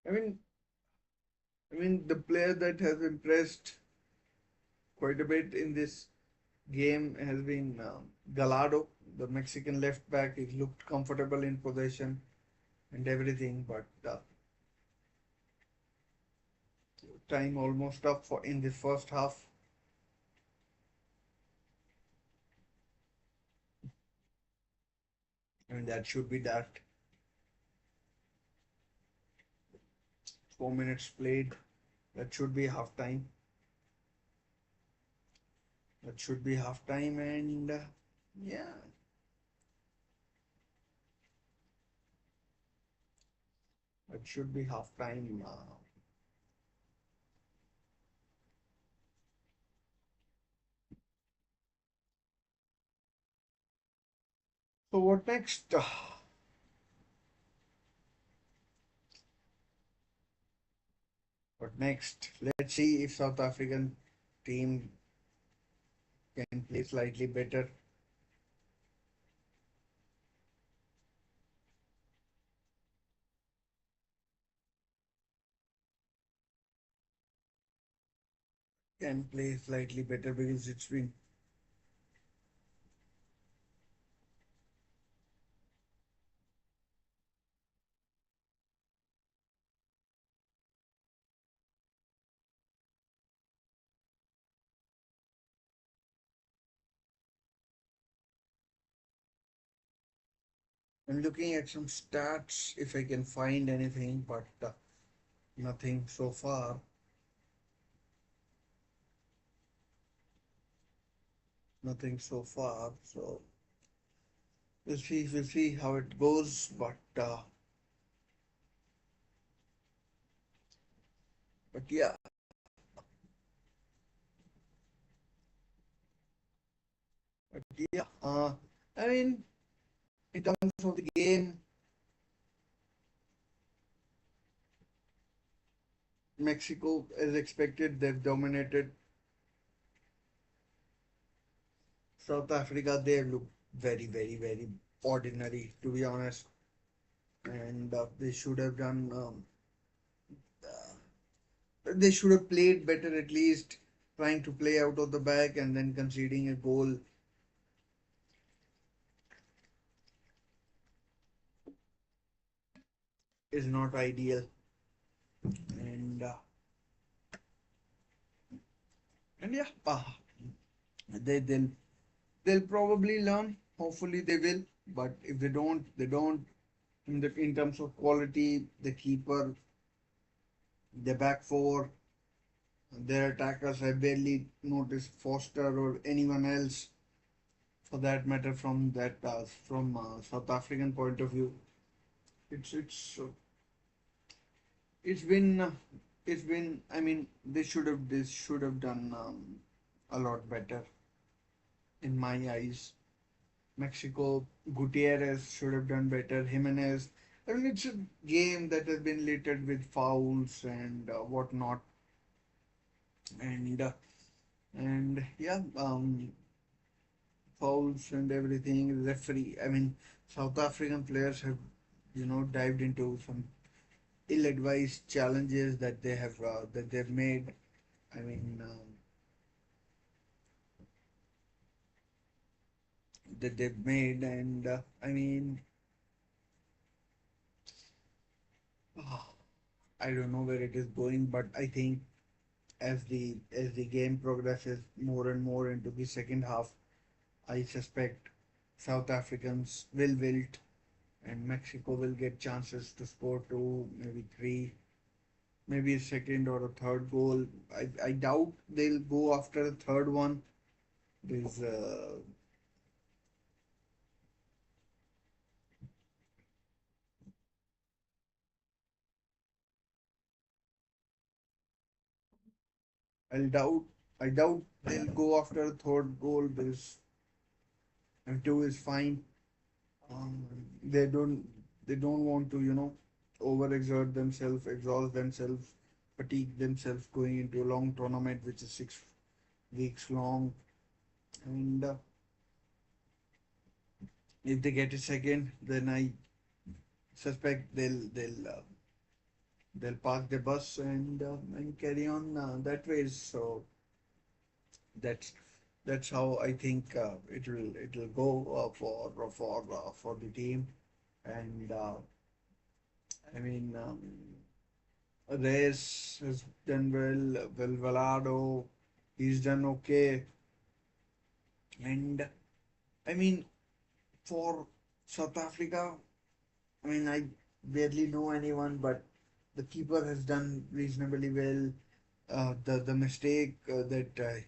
I mean, the player that has impressed quite a bit in this game has been Gallardo, the Mexican left back. He looked comfortable in possession and everything, but time almost up for in the first half. I mean, that should be that. 4 minutes played. That should be half time. That should be half time, and yeah, that should be half time. So what next? What next? Let's see if South African team can play slightly better, because it's been I'm looking at some stats if I can find anything, but nothing so far. Nothing so far. So we'll see. We'll see how it goes. But yeah. But yeah. I mean, in terms of the game, Mexico, as expected, they've dominated. South Africa, they look very, very, very ordinary, to be honest. And they should have done. They should have played better at least. Trying to play out of the back and then conceding a goal is not ideal. And yeah, they'll probably learn. Hopefully they will. But if they don't, they don't. In terms of quality, the keeper, the back four, their attackers, I barely noticed Foster or anyone else for that matter from that from South African point of view. It's been it's been. I mean, they should have done a lot better in my eyes. Mexico, Gutierrez should have done better. Jimenez. I mean, it's a game that has been littered with fouls and whatnot, and yeah, fouls and everything. Referee. I mean, South African players have, dived into some ill-advised challenges that they've made. I mean, that they've made, and I mean, I don't know where it is going, but I think as the game progresses more and more into the second half, I suspect South Africans will wilt, and Mexico will get chances to score two, maybe three, maybe a second or a third goal. I doubt they'll go after a third one. Because I'll doubt I doubt they'll go after a third goal because and two is fine. Um, they don't want to overexert themselves, exhaust themselves, fatigue themselves going into a long tournament which is 6 weeks long. And if they get a second, then I suspect they'll park the bus and carry on that way. So that's that's how I think it'll go for the team. And I mean, Reyes has done well. Valverde, he's done okay. And I mean, for South Africa, I mean, I barely know anyone, but the keeper has done reasonably well. The mistake that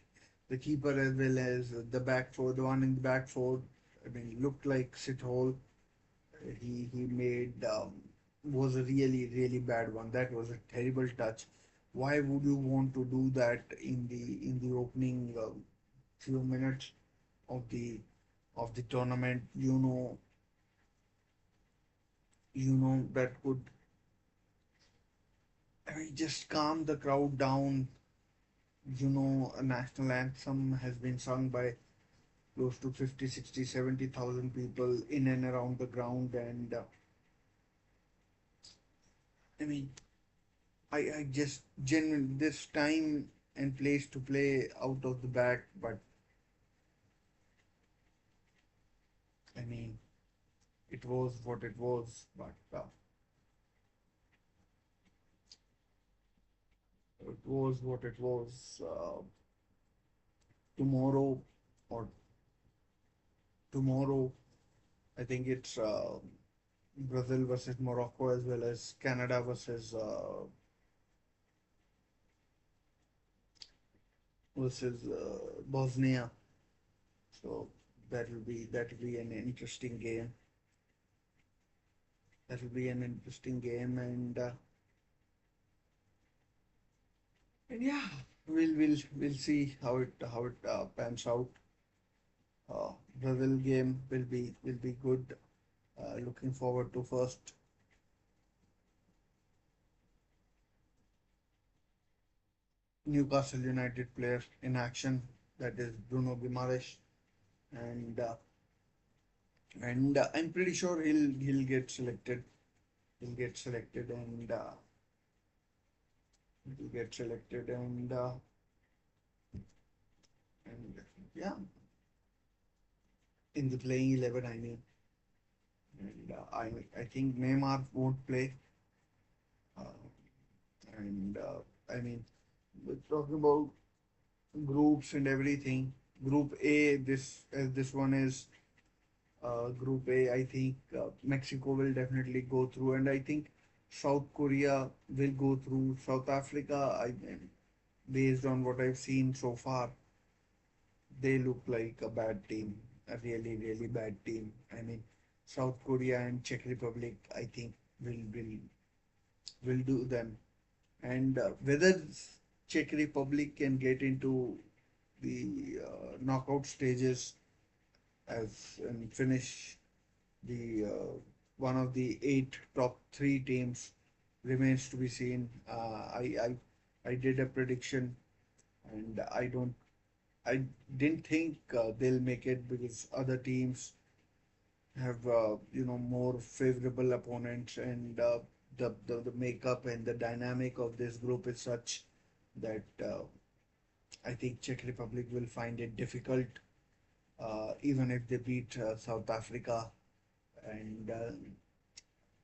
the keeper as well as the back four, the one in the back four, I mean, looked like sit hole. He made was a really bad one. That was a terrible touch. Why would you want to do that in the opening few minutes of the tournament? You know that could, I mean, just calm the crowd down. A national anthem has been sung by close to 50, 60, 70,000 people in and around the ground. And I mean, I just genuinely, this time and place to play out of the back, but I mean, it was what it was. But it was what it was. Tomorrow or tomorrow, I think it's Brazil versus Morocco as well as Canada versus Bosnia. So that will be an interesting game. That will be an interesting game, and yeah, we'll see how it pans out. Brazil game will be good. Looking forward to first Newcastle United player in action. That is Bruno Guimaraes, and I'm pretty sure he'll get selected. He'll get selected, and yeah, in the playing 11. I mean, and I think Neymar won't play. Uh, and I mean, we're talking about groups and everything. Group A, this one is Group A. I think Mexico will definitely go through, and I think South Korea will go through. South Africa, based on what I've seen so far, they look like a bad team, a really bad team. I mean, South Korea and Czech Republic, I think will do them. And whether Czech Republic can get into the knockout stages as and finish the one of the eight top three teams remains to be seen. I did a prediction, and I didn't think they'll make it because other teams have more favorable opponents, and the makeup and the dynamic of this group is such that I think Czech Republic will find it difficult, even if they beat South Africa. And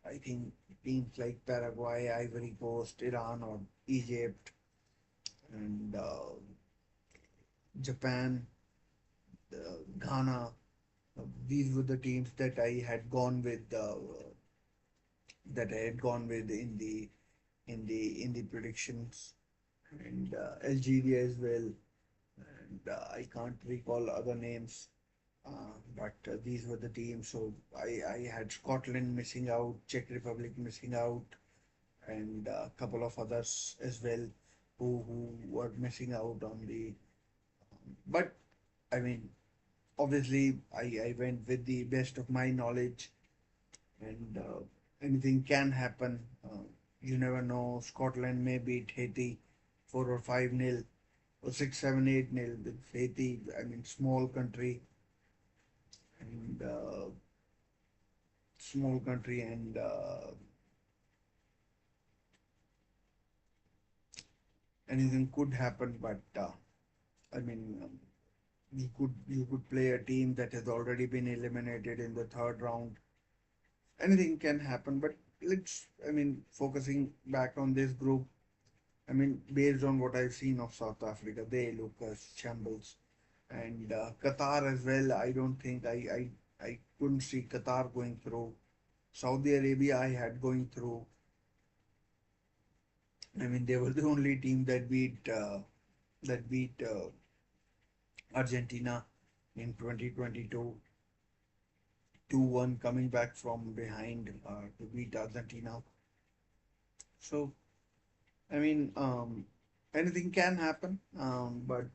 I think teams like Paraguay, Ivory Coast, Iran, or Egypt, and Japan, Ghana, these were the teams that I had gone with. That I had gone with in the predictions, and Algeria as well. And I can't recall other names, but these were the teams. So I had Scotland missing out, Czech Republic missing out, and a couple of others as well who were missing out on the. But I mean, obviously, I went with the best of my knowledge, and anything can happen. You never know. Scotland may beat Haiti 4 or 5-0 or 6, 7, 8-0. Haiti, I mean, and small country, and anything could happen. But I mean, you could play a team that has already been eliminated in the third round. Anything can happen. But I mean, focusing back on this group, I mean, based on what I've seen of South Africa, they look as shambles. And Qatar as well, I don't think I couldn't see Qatar going through. Saudi Arabia, I had going through. I mean, they were the only team that beat Argentina in 2022, 2-1 coming back from behind to beat Argentina. So, I mean, anything can happen, but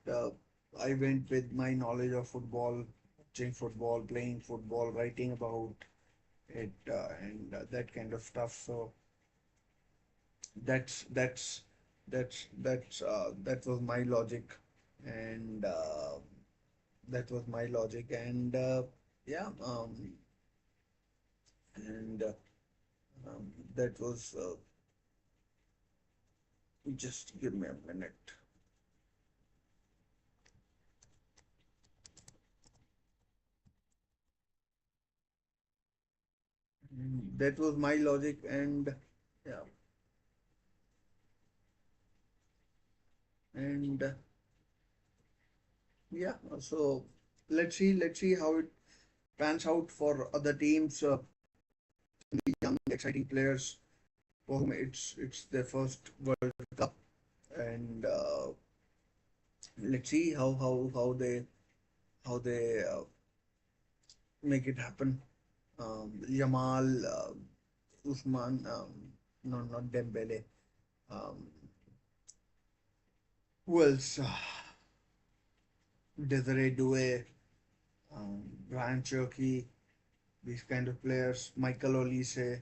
I went with my knowledge of football, watching football, playing football, writing about it, and that kind of stuff. So that's that's that was my logic, and that was my logic, and yeah, and that was just give me a minute. That was my logic, and yeah, and yeah. So let's see how it pans out for other teams, young, exciting players for whom it's their first World Cup, and let's see how they make it happen. Jamal, Usman, no, not Dembele. Um, who else? Desiree Doué, Brian Cherky, these kind of players. Michael Olise,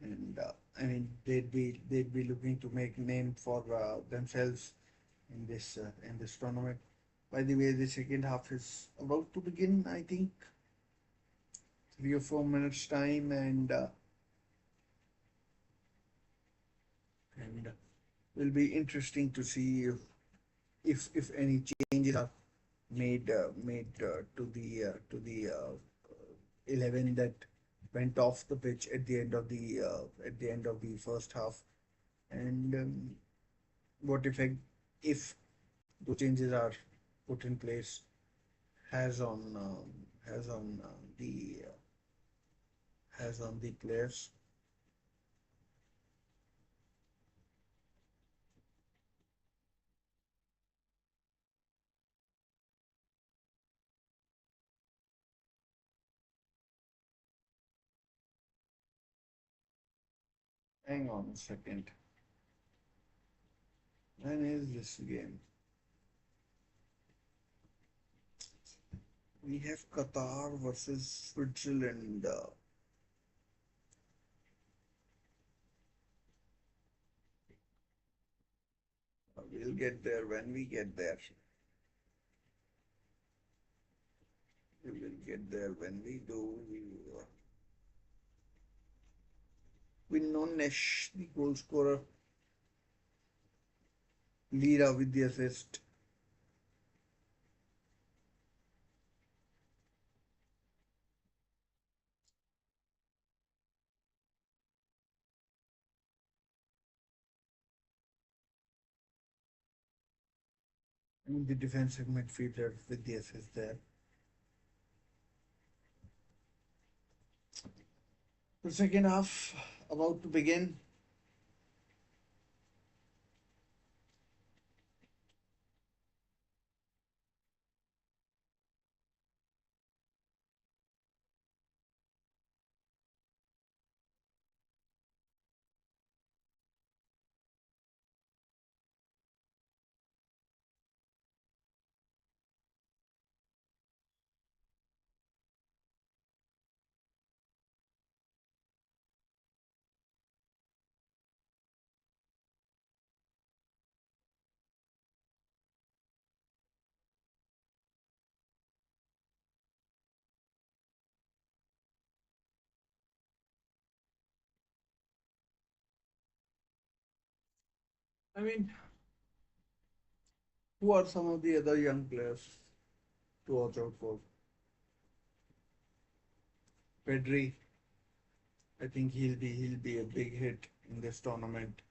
and I mean they'd be looking to make name for themselves in this tournament. By the way, the second half is about to begin. I think 3 or 4 minutes time, and will be interesting to see if any changes are made to the 11 that went off the pitch at the end of the first half, and what effect, if those changes are put in place, has on has on the has on the players. Hang on a second. When is this game? We have Qatar versus Switzerland. We'll get there when we get there. We will get there when we do. Nesh, the goal scorer, Lira with the assist. And the defensive midfielder with the assist there. The second half about to begin. I mean, who are some of the other young players to watch out for? Pedri, I think he'll be a big hit in this tournament.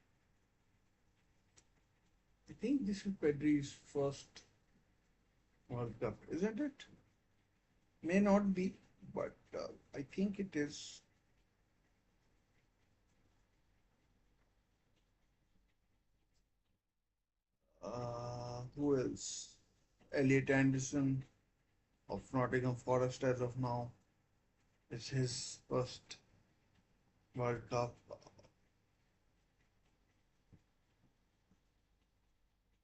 I think this is Pedri's first World Cup, isn't it? May not be, but I think it is. Who else? Elliot Anderson of Nottingham Forest as of now. It's his first World Cup.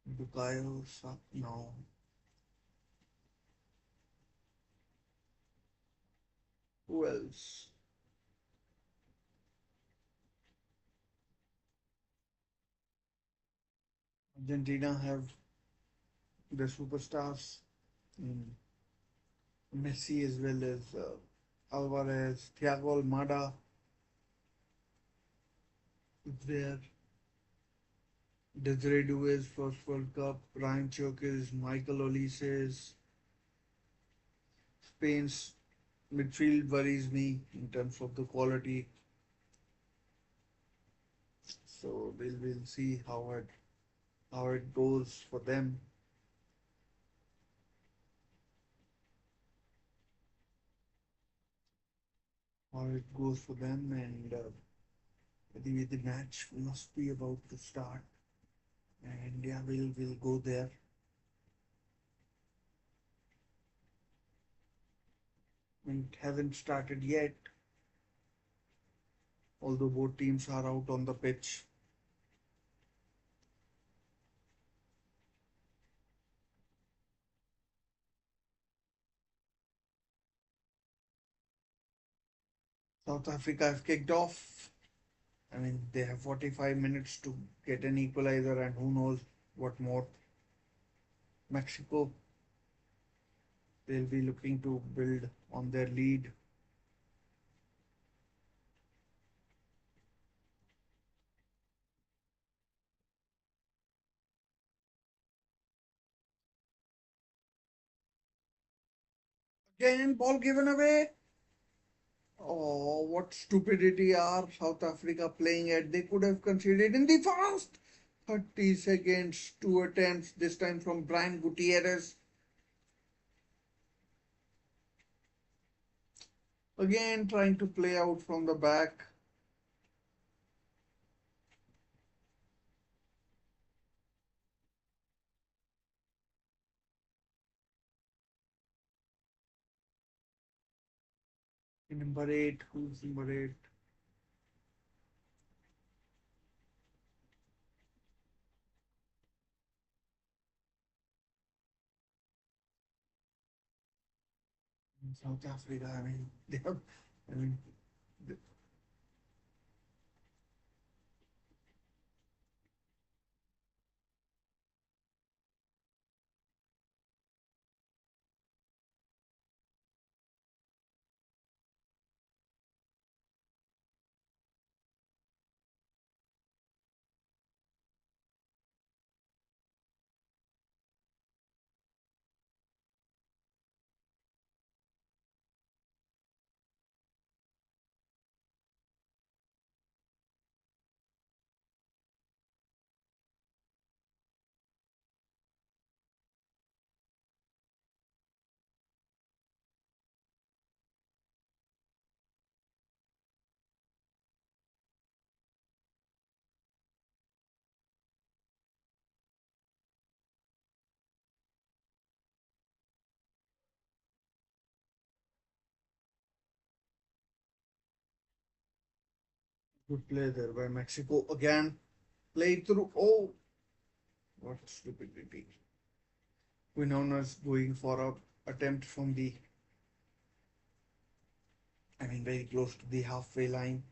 Bukayo Saka, no. Who else? Argentina have the superstars, mm, Messi as well as Alvarez, Thiago Almada is there. Desiree Doué's first World Cup. Ryan Cherkis, Michael Olise's. Spain's midfield worries me in terms of the quality. So we'll see how it goes for them. How it goes for them, and the match must be about to start. And yeah, we'll go there. It hasn't started yet, although both teams are out on the pitch. South Africa have kicked off. I mean, they have 45 minutes to get an equalizer, and who knows what more. Mexico, they'll be looking to build on their lead. Again, ball given away. Oh, what stupidity are South Africa playing at? They could have conceded in the first 30 seconds. Two attempts, this time from Brian Gutierrez. Again, trying to play out from the back. Number 8, who's number 8? South Africa. I mean, they have. I mean, Good play there by Mexico again. Played through. Oh, what stupidity. Quinones going for a attempt from the, very close to the halfway line.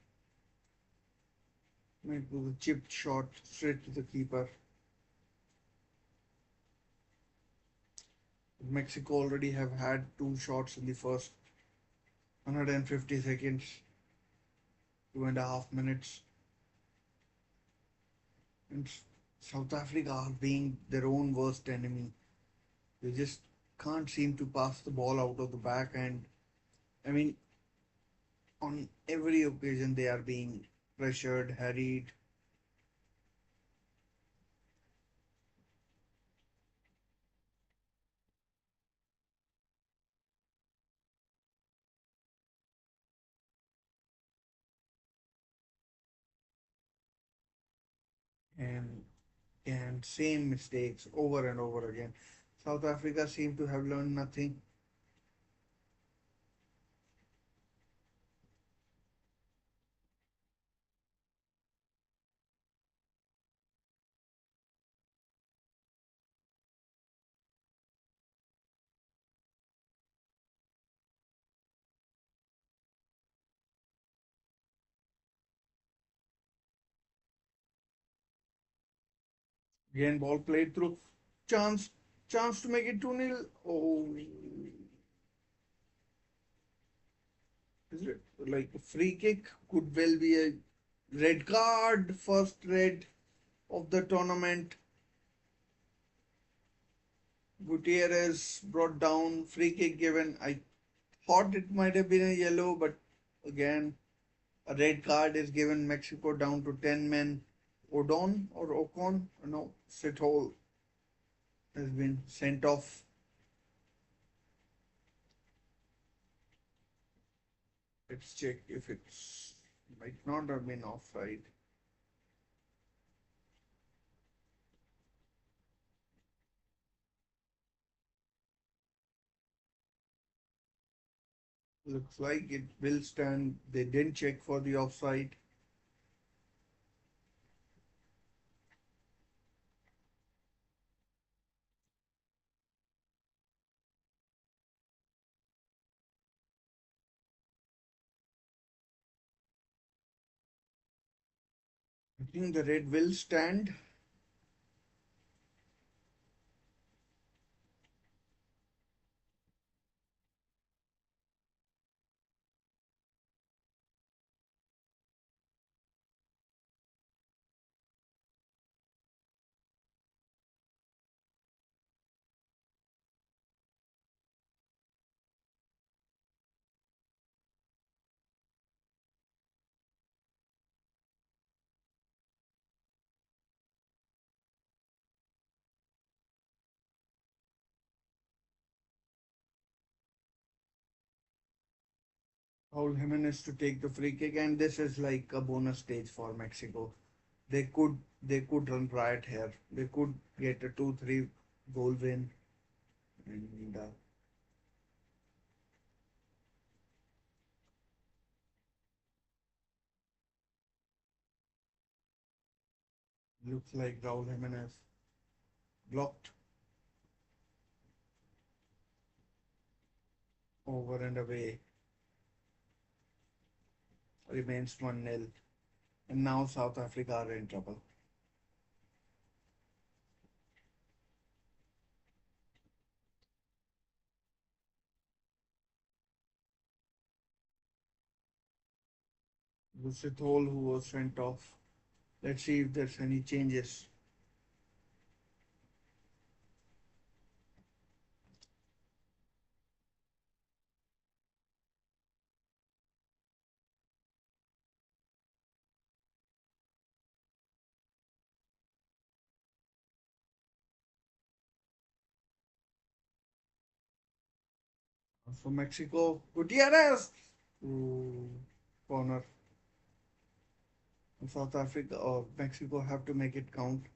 Went with a chipped shot straight to the keeper. Mexico already have had two shots in the first 150 seconds, 2.5 minutes. And South Africa are being their own worst enemy. They just can't seem to pass the ball out of the back, and I mean, on every occasion they are being pressured, harried, and same mistakes over and over again. South Africa seem to have learned nothing. Again, ball played through. Chance, chance to make it 2-0. Oh, is it like a free kick? Could well be a red card, first red of the tournament. Gutierrez brought down, free kick given. I thought it might have been a yellow, but again, a red card is given. Mexico down to 10 men. Odon or Ocon? No, Sithole has been sent off. Let's check if it's might not have been offside. Looks like it will stand. They didn't check for the offside. I think the red will stand. Raul Jimenez to take the free kick, and this is like a bonus stage for Mexico. They could run riot here. They could get a 2-3 goal win, and looks like Raul Jimenez blocked over and away. Remains 1-0, and now South Africa are in trouble. Busitol, who was sent off. Let's see if there's any changes. For Mexico, Gutierrez. Ooh, corner. South Africa or Mexico have to make it count.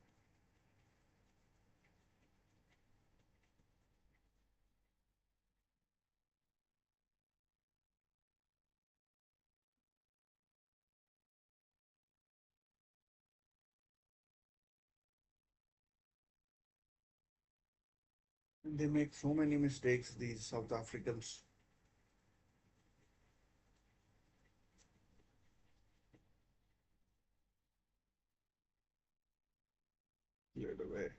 They make so many mistakes, these South Africans. Cleared away.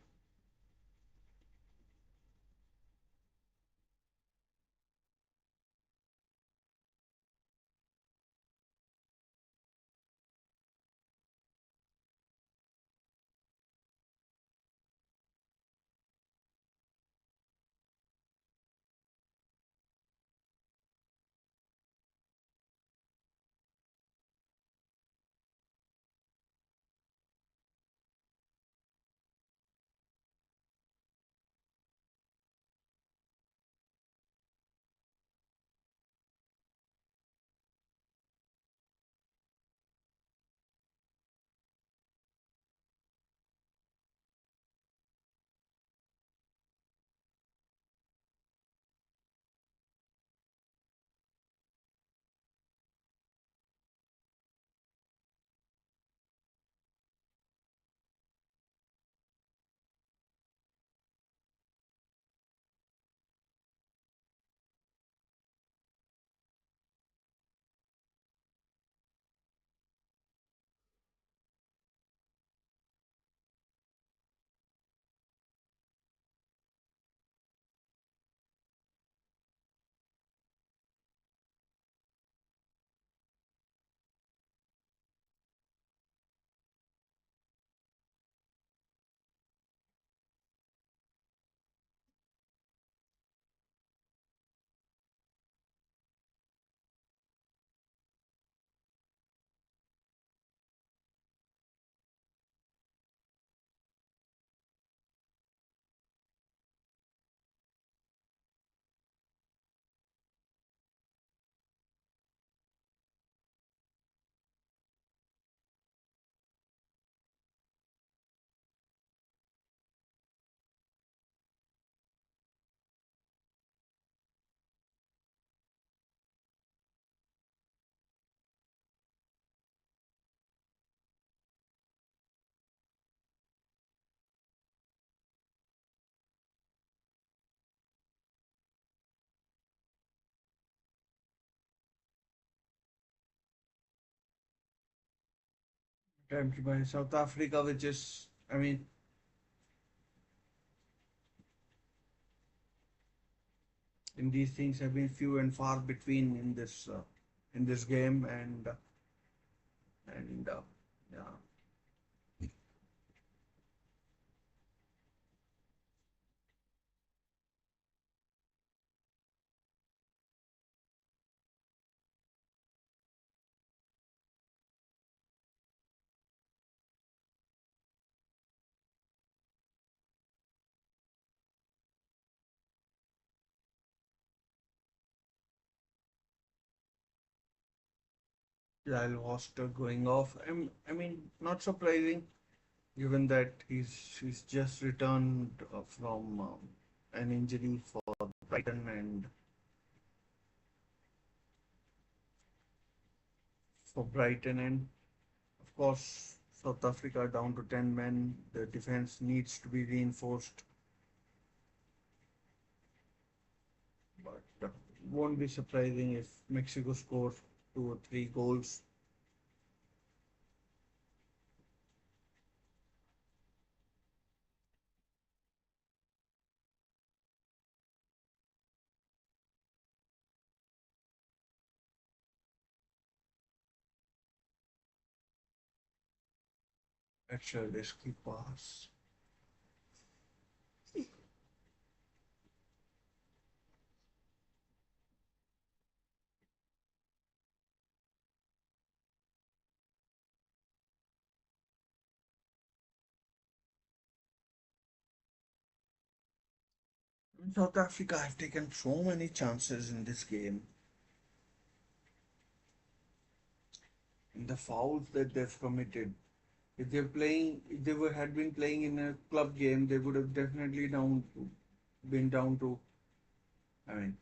Attempted by South Africa, which is, I mean, in these things have been few and far between in this game, and yeah, Lyle Foster going off. I mean, not surprising given that he's just returned from an injury for Brighton and and of course South Africa down to 10 men. The defense needs to be reinforced, but won't be surprising if Mexico score 2 or 3 goals. Extra risky pass. South Africa have taken so many chances in this game. In the fouls that they've committed. If they were had been playing in a club game, they would have definitely been down to, I mean,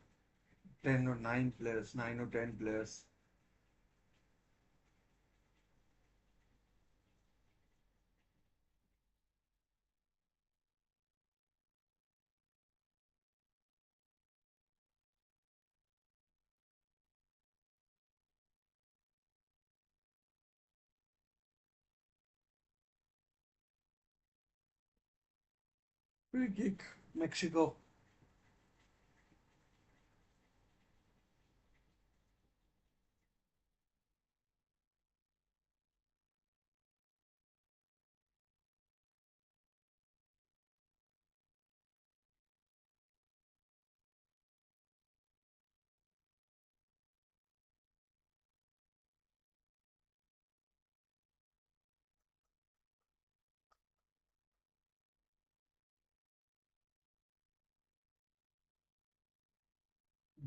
10 or 9 players, 9 or 10 players. Free kick, Mexico.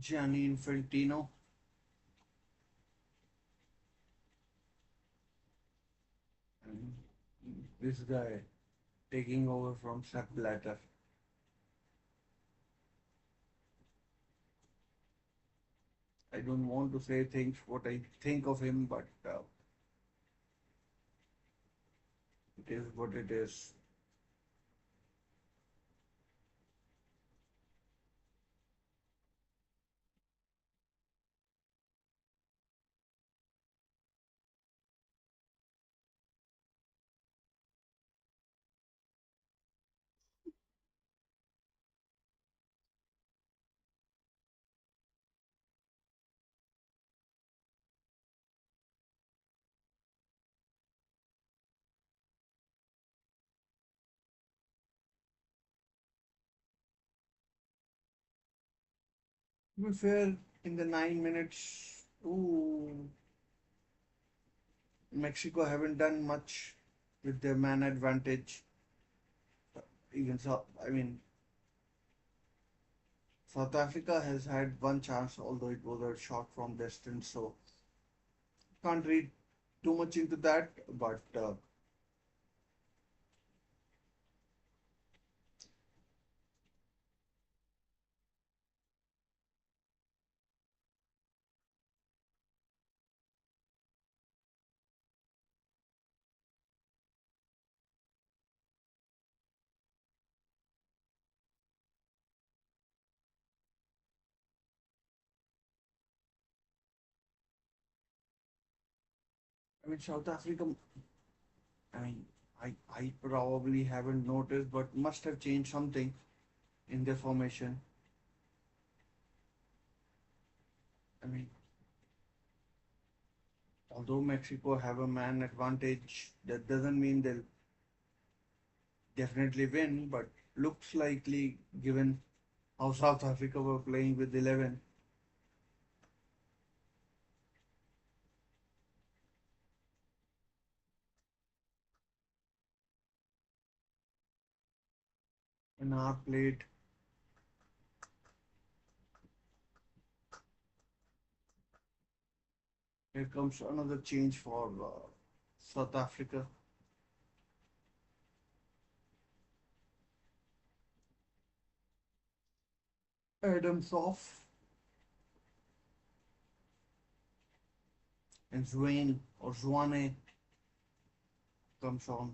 Gianni Infantino. And this guy taking over from Sepp Blatter. I don't want to say things what I think of him, but it is what it is. To be fair, in the 9 minutes, ooh, Mexico haven't done much with their man advantage. Even so, I mean, South Africa has had one chance, although it was a shot from distance, so can't read too much into that. But I mean, South Africa, I mean, I probably haven't noticed, but must have changed something in their formation. I mean, although Mexico have a man advantage, that doesn't mean they'll definitely win, but looks likely given how South Africa were playing with 11. In our plate, here comes another change for South Africa. Adams off and Zwane or Zwane comes on.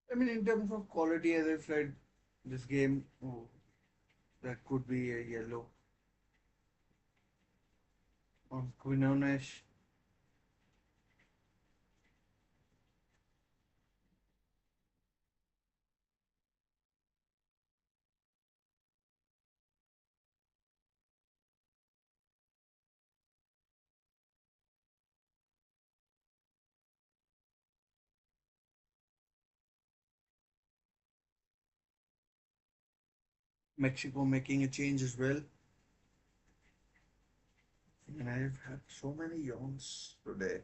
I mean, in terms of quality, as I said, this game, oh, that could be a yellow on Quinones. Mexico making a change as well. And I've had so many yawns today.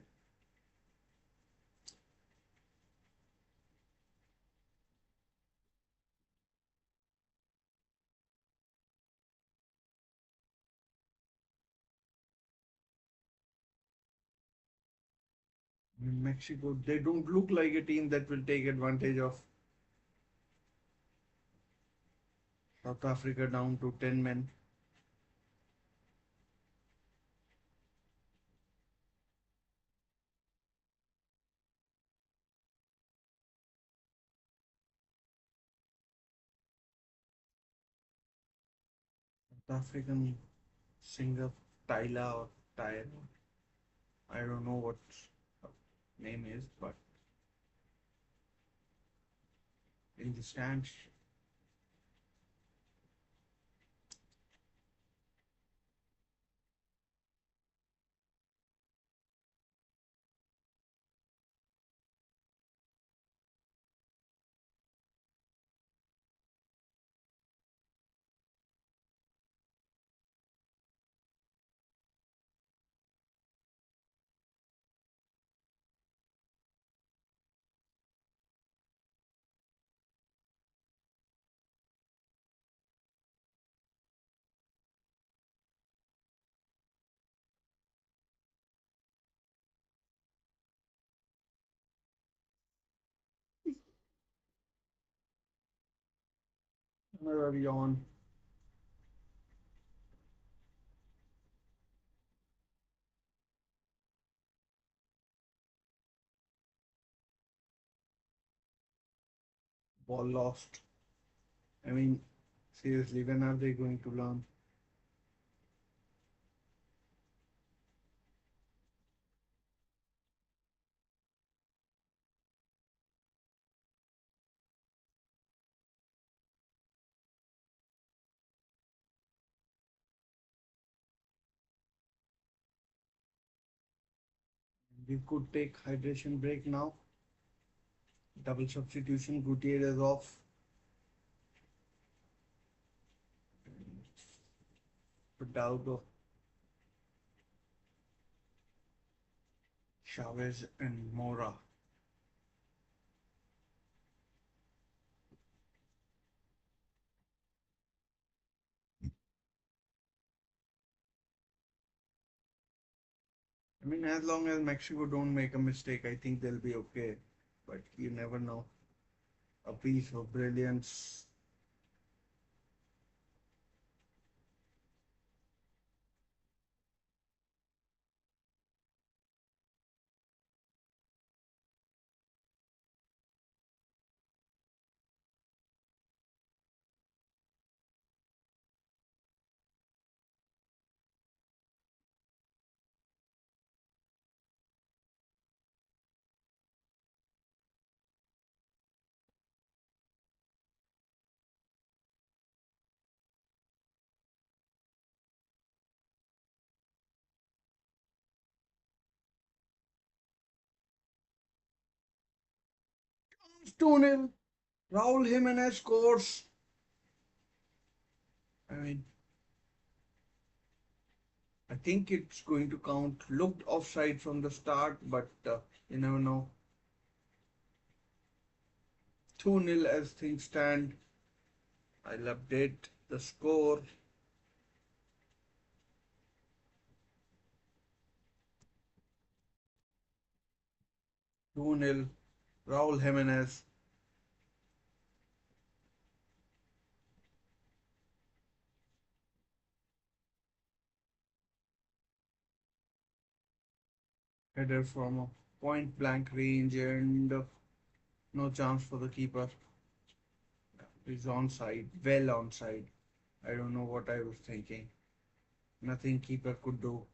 In Mexico, they don't look like a team that will take advantage of South Africa down to 10 men. South African singer Tyler or Tyler, I don't know what her name is, but in the stands, another yawn. Ball lost. I mean, seriously, when are they going to learn? We could take hydration break now. Double substitution. Gutierrez off. Fidalgo, Chavez, and Mora. I mean, as long as Mexico don't make a mistake, I think they'll be okay. But you never know. A piece of brilliance. 2-0. Raul Jimenez scores. I mean, I think it's going to count. Looked offside from the start, but you never know. 2-0 as things stand. I'll update the score. 2-0. Raul Jimenez. Header from a point blank range and no chance for the keeper. He's onside. Well onside. I don't know what I was thinking. Nothing keeper could do.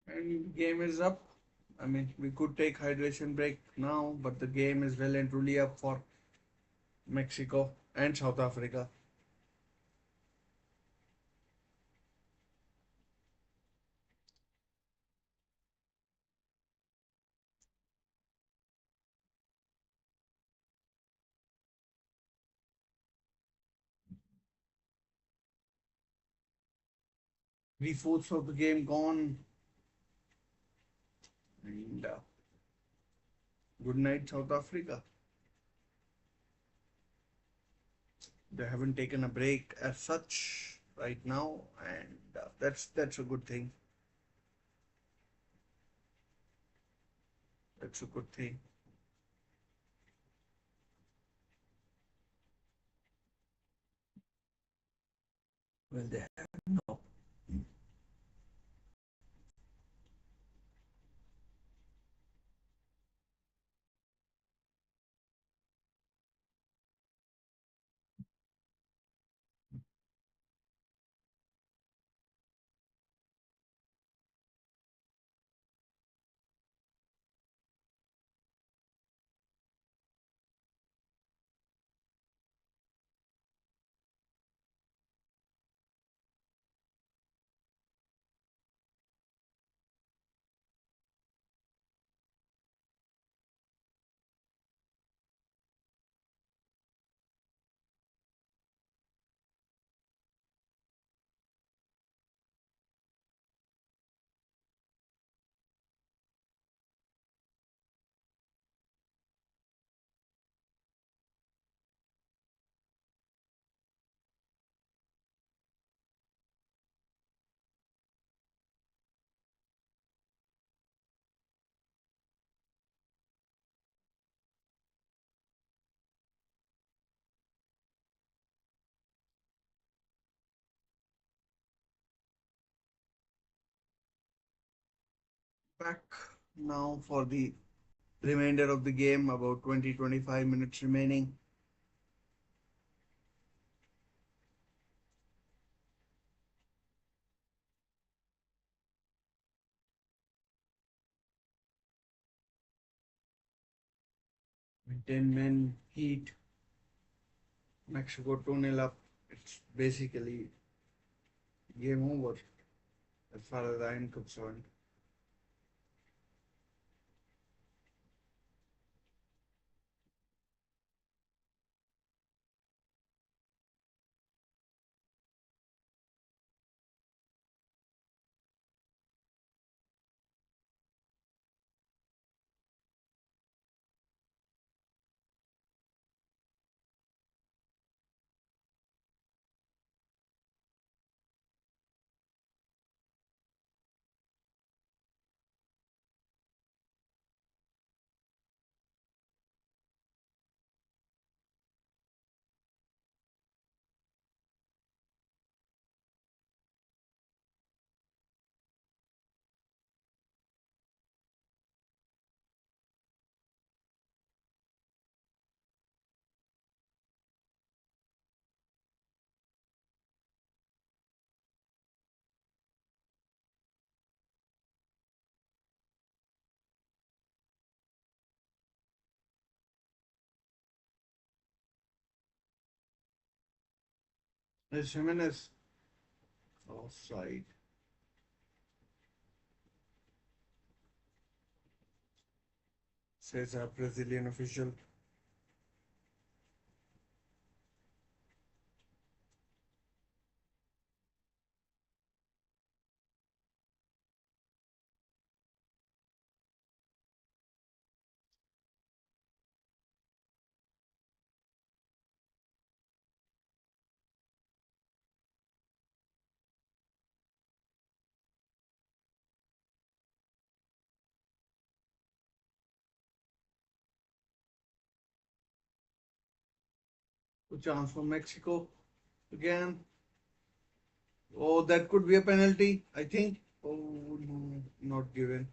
And game is up. I mean, we could take hydration break now, but the game is well and truly up for Mexico and South Africa. Three-fourths of the game gone, and good night, South Africa. They haven't taken a break as such right now, and that's a good thing. That's a good thing. Well, they have now. Back now for the remainder of the game, about 20-25 minutes remaining. 10 men, Heat, Mexico 2-0 up. It's basically game over as far as I am concerned. As Jimenez offside, says a Brazilian official. A chance for Mexico again. Oh, that could be a penalty, I think. Oh, no, not given.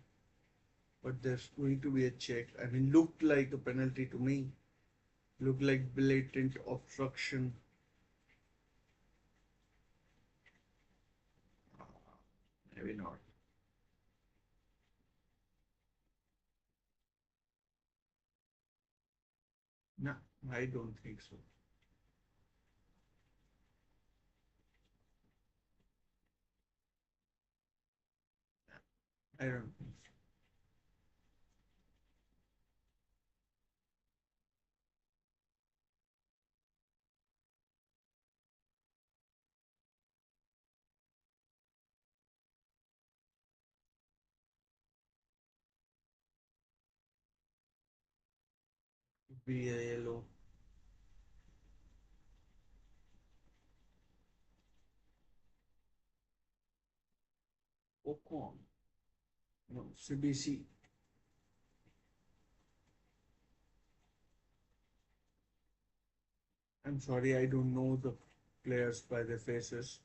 But there's going to be a check. I mean, looked like a penalty to me. Looked like blatant obstruction. Uh, Maybe not. No, I don't think so. I don't think so. Be a yellow. Ocon. No, CBC. I'm sorry, I don't know the players by their faces.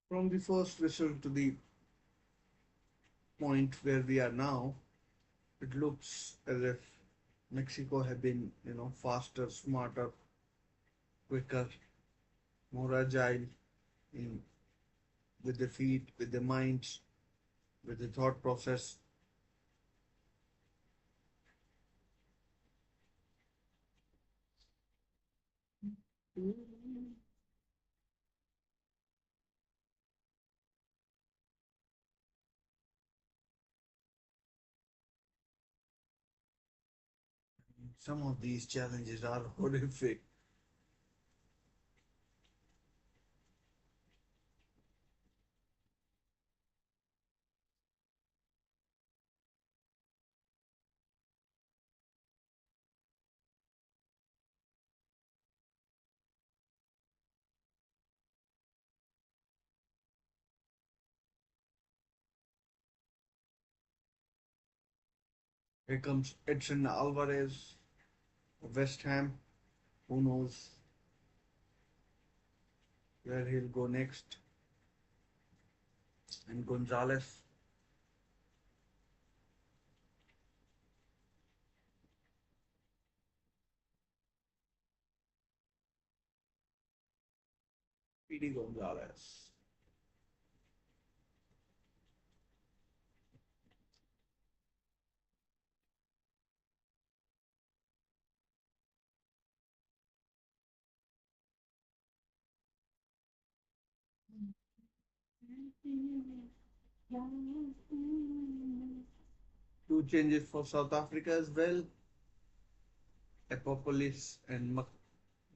From the first whistle to the point where we are now, it looks as if Mexico have been, faster, smarter, quicker, more agile in with the feet, with the minds, with the thought process. Some of these challenges are horrific. Here comes Edson Alvarez, West Ham. Who knows where he'll go next? And Gonzalez, PD Gonzalez. Two changes for South Africa as well. Epopolis and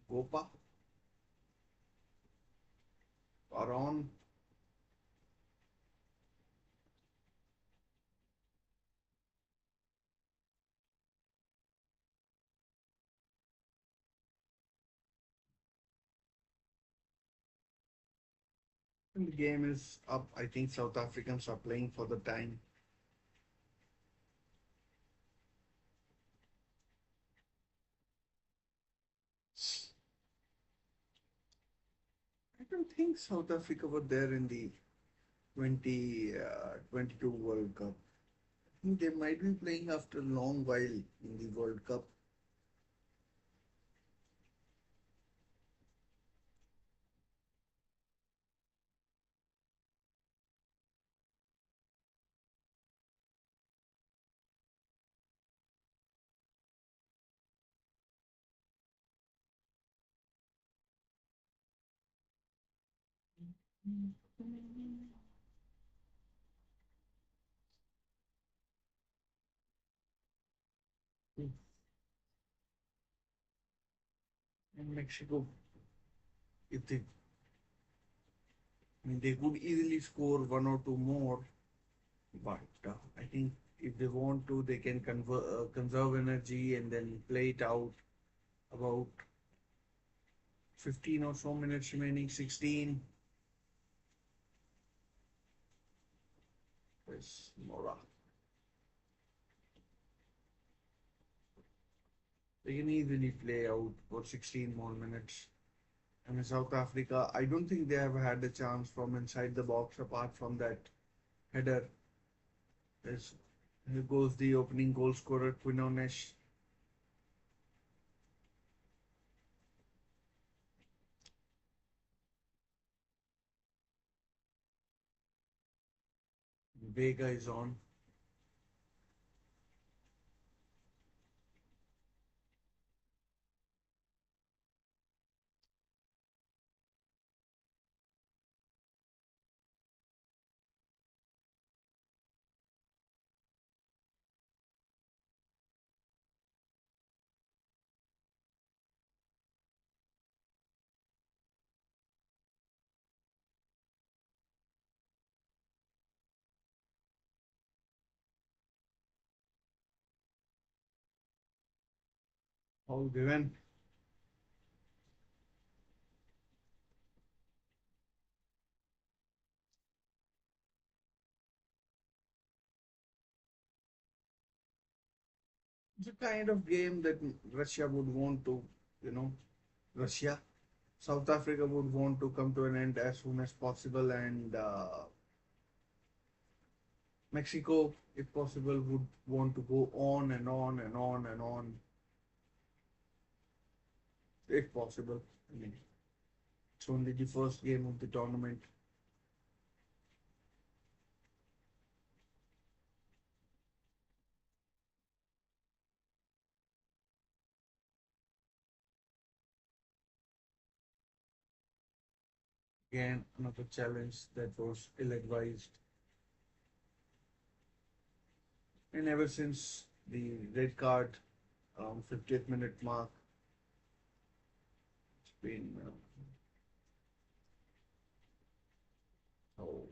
Gopa are on. And the game is up. I think South Africans are playing for the time. I don't think South Africa were there in the 2022 World Cup. I think they might be playing after a long while in the World Cup. And Mexico, if they, I mean, they could easily score one or two more, but I think if they want to, they can conserve energy and then play it out about 15 or so minutes remaining, 16. There's Mora. They can easily play out for 16 more minutes. And in South Africa, I don't think they have had a chance from inside the box apart from that header. There's, here goes the opening goal scorer, Quinones. Vega is on. All given. It's a kind of game that Russia would want to, you know, Russia, South Africa would want to come to an end as soon as possible, and Mexico, if possible, would want to go on and on and on and on, if possible. I mean, it's only the first game of the tournament. Again, another challenge that was ill-advised. And ever since the red card around 50th minute mark, it's been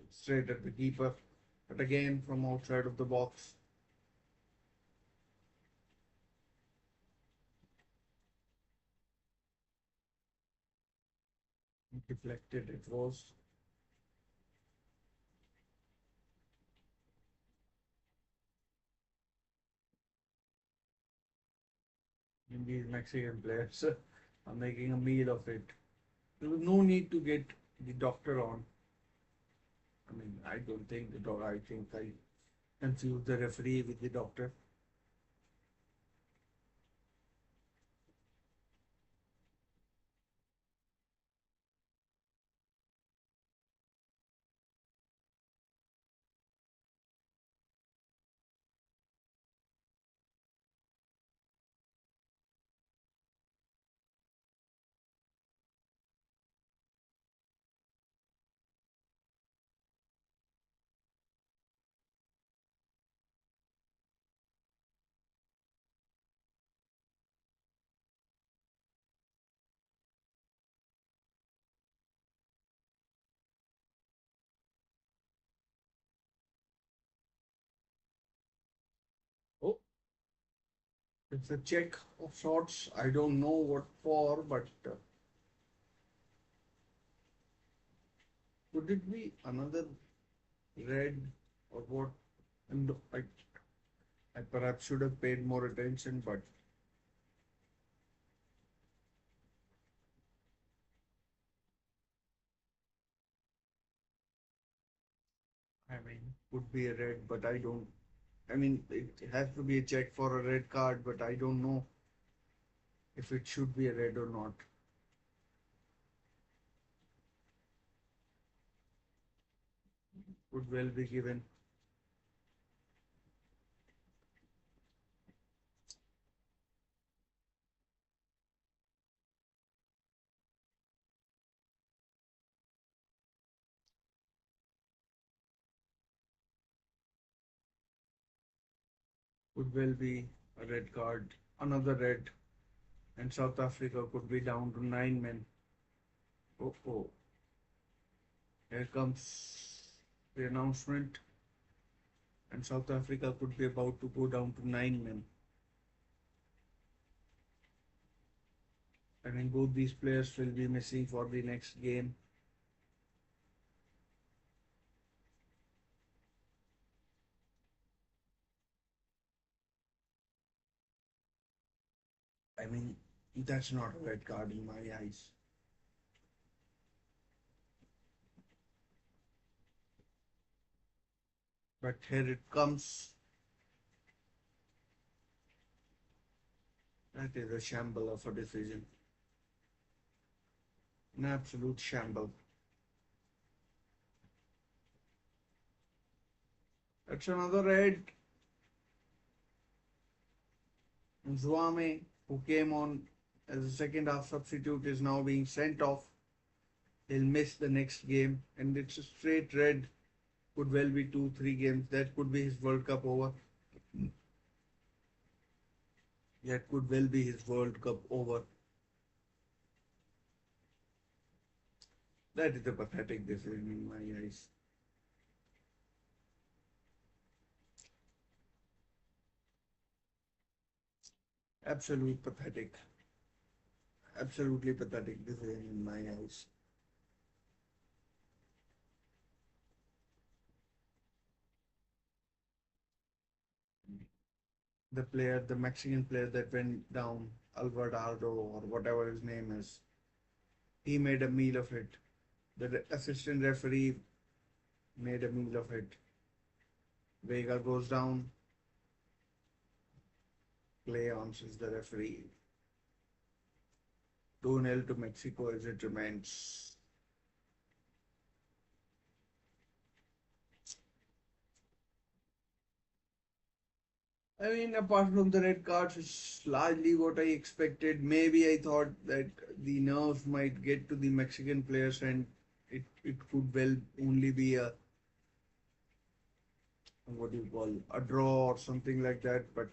straight at the keeper. But again, from outside of the box, deflected it was. And these Mexican players are making a meal of it. There was no need to get the doctor on. I mean, I don't think the doctor, I think I confused the referee with the doctor. Oh, it's a check of sorts. I don't know what for, but could it be another red or what? And I perhaps should have paid more attention, but I mean, could be a red, but I don't. I mean, it has to be a check for a red card, but I don't know if it should be a red or not. Could well be given. Could well be a red card, another red, and South Africa could be down to 9 men. Oh, oh, here comes the announcement, and South Africa could be about to go down to 9 men. I mean, both these players will be missing for the next game. I mean, that's not a red card in my eyes. But here it comes. That is a shamble of a decision. An absolute shamble. That's another red. Zuame, who came on as a second half substitute, is now being sent off. He'll miss the next game, and it's a straight red. Could well be two, three games. That could be his World Cup over. That could well be his World Cup over. That is a pathetic decision in my eyes. Absolute pathetic. Absolutely pathetic decision in my eyes. The player, the Mexican player that went down, Alvarado or whatever his name is, he made a meal of it. The assistant referee made a meal of it. Vega goes down, play on says the referee. 2-0 to Mexico as it remains. I mean, apart from the red cards, it's largely what I expected. Maybe I thought that the nerves might get to the Mexican players and it could well only be a, what do you call, a draw or something like that. But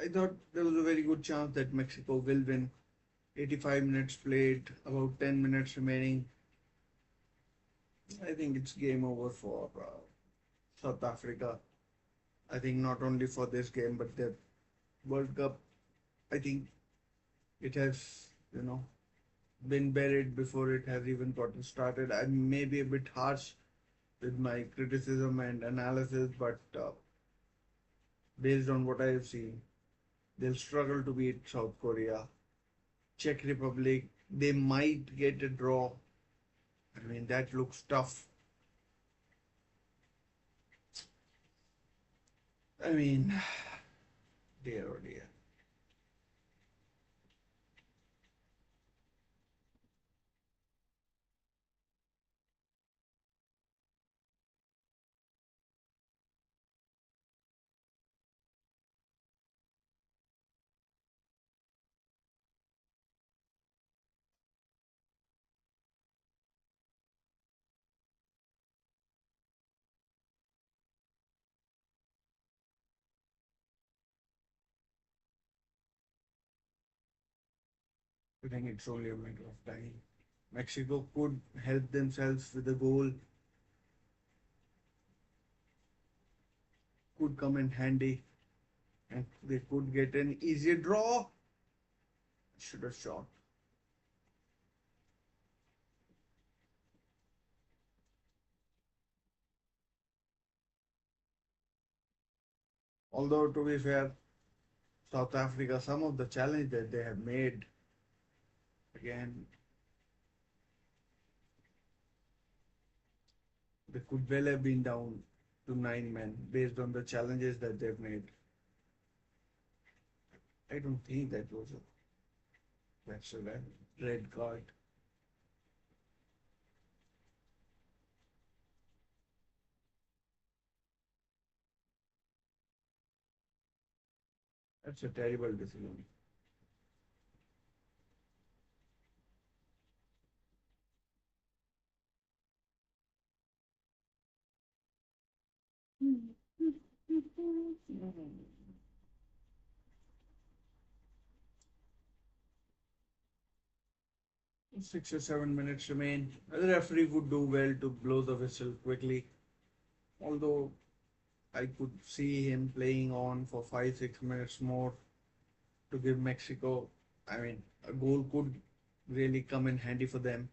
I thought there was a very good chance that Mexico will win. 85 minutes played, about 10 minutes remaining. I think it's game over for South Africa. I think not only for this game, but the World Cup. I think it has, been buried before it has even gotten started. I may be a bit harsh with my criticism and analysis, but based on what I have seen, they'll struggle to beat South Korea. Czech Republic, they might get a draw. I mean, that looks tough. I mean, dear oh dear. I think it's only a matter of time. Mexico could help themselves with a goal, could come in handy, and they could get an easier draw. Should have shot. Although, to be fair, South Africa, some of the challenge that they have made, again, they could well have been down to 9 men based on the challenges that they've made. I don't think that's a red card. That's a terrible decision. Hmm. 6 or 7 minutes remain. The referee would do well to blow the whistle quickly. Although I could see him playing on for 5, 6 minutes more to give Mexico. I mean, a goal could really come in handy for them.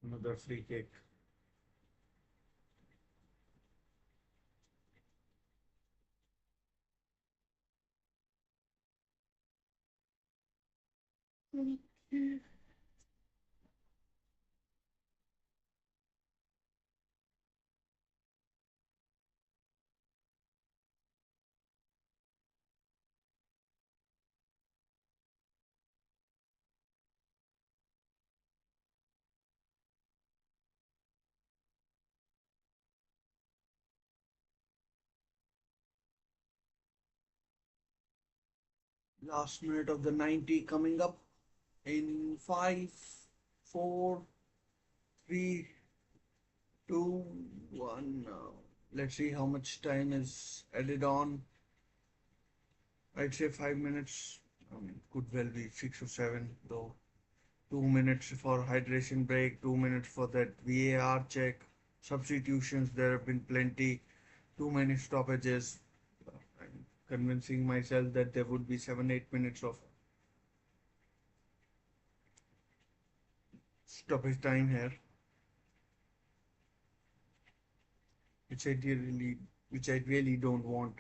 Another free kick. Last minute of the 90 coming up in 5, 4, 3, 2, 1. Let's see how much time is added on. I'd say 5 minutes. Could well be 6 or 7 though. 2 minutes for hydration break, 2 minutes for that VAR check. Substitutions, there have been plenty. Too many stoppages. I'm convincing myself that there would be 7, 8 minutes of stoppage time here, which I really, which I really don't want.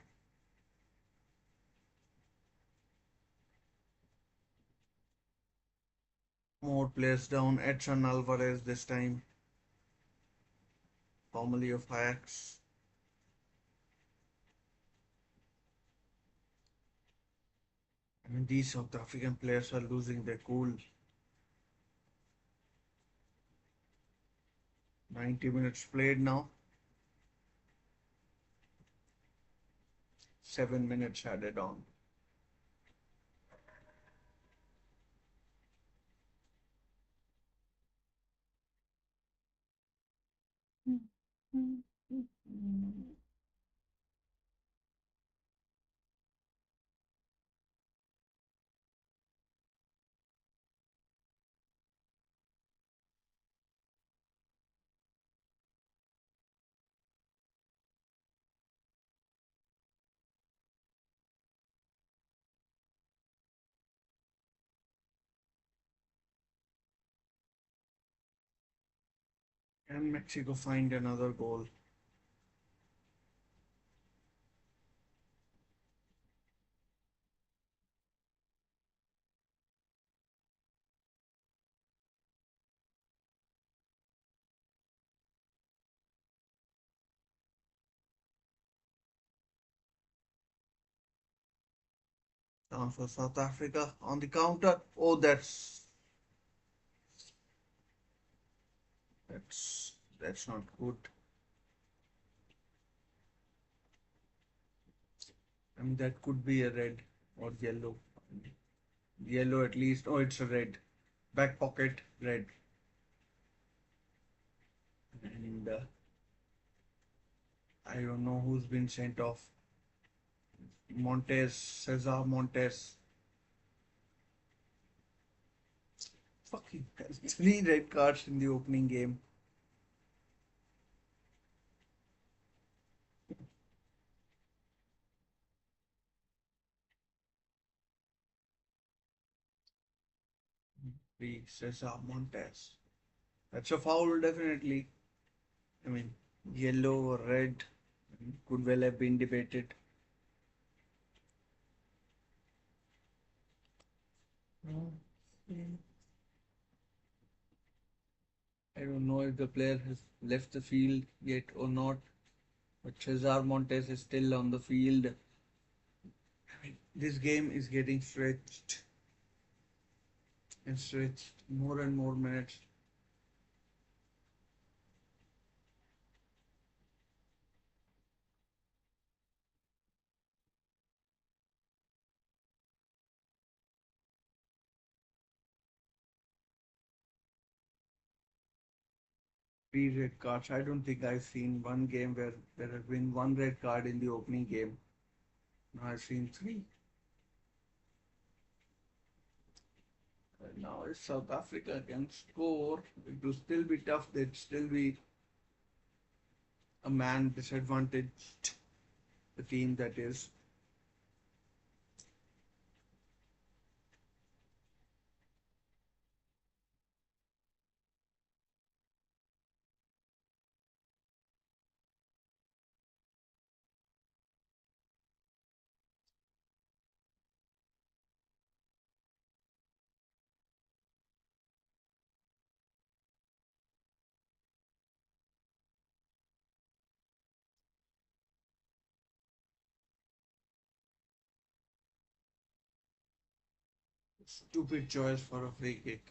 More players down. Edson Alvarez this time, formerly of Ajax. I mean, these South African players are losing their cool. 90 minutes played now. 7 minutes added on. Can Mexico find another goal? Down for South Africa on the counter. Oh, that's not good. I mean, that could be a red or yellow. Yellow at least. Oh, it's a red. Back pocket red. And I don't know who's been sent off. Montes, Cesar Montes. Fucking hell. 3 red cards in the opening game. Three Cesar Montes. That's a foul, definitely. I mean, yellow or red could well have been debated. I don't know if the player has left the field yet or not, but Cesar Montes is still on the field. I mean, this game is getting stretched and stretched more and more minutes. Three red cards. I don't think I've seen one game where there has been one red card in the opening game. Now I've seen three. Now if South Africa can score, it will still be tough. They'd still be a man disadvantaged, the team that is. Stupid choice for a free kick.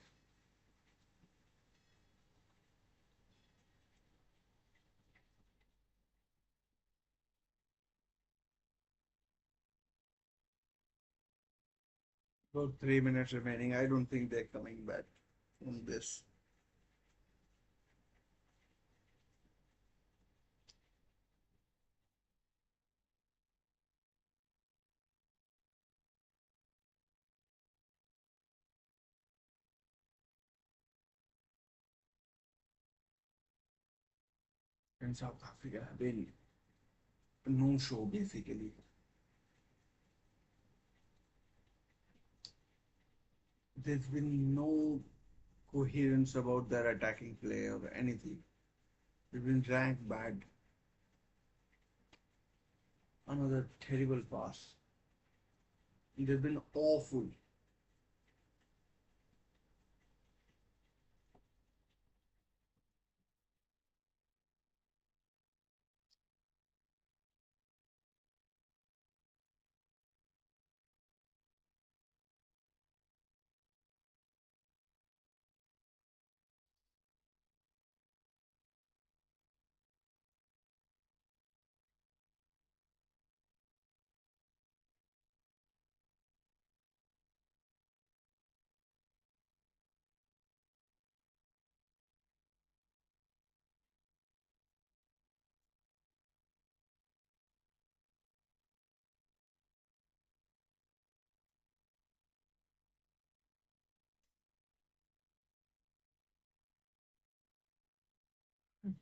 About 3 minutes remaining. I don't think they're coming back from this. And South Africa have been no show basically. There's been no coherence about their attacking play or anything. They've been ranked bad. Another terrible pass. They've been awful.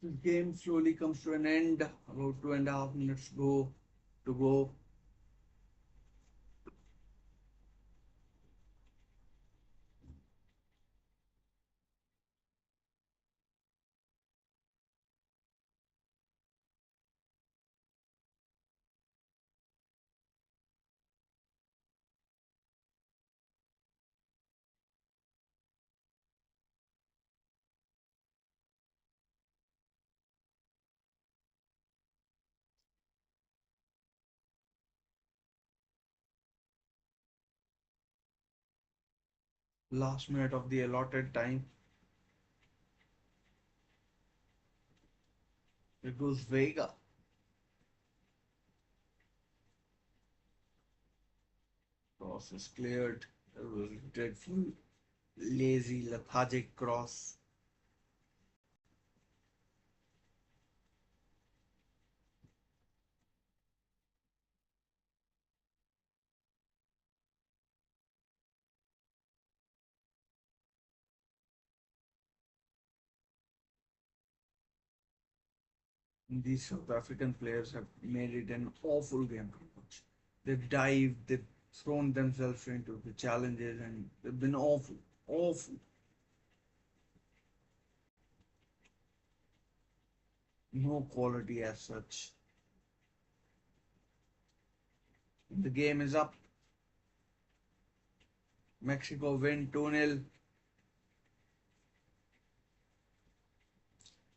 This game slowly comes to an end. About 2.5 minutes to go. Last minute of the allotted time. It goes Vega. Cross is cleared. It was dreadful, lazy, lethargic cross. These South African players have made it an awful game to watch. They've dived, they've thrown themselves into the challenges, and they've been awful, awful. No quality as such. The game is up. Mexico win 2-0.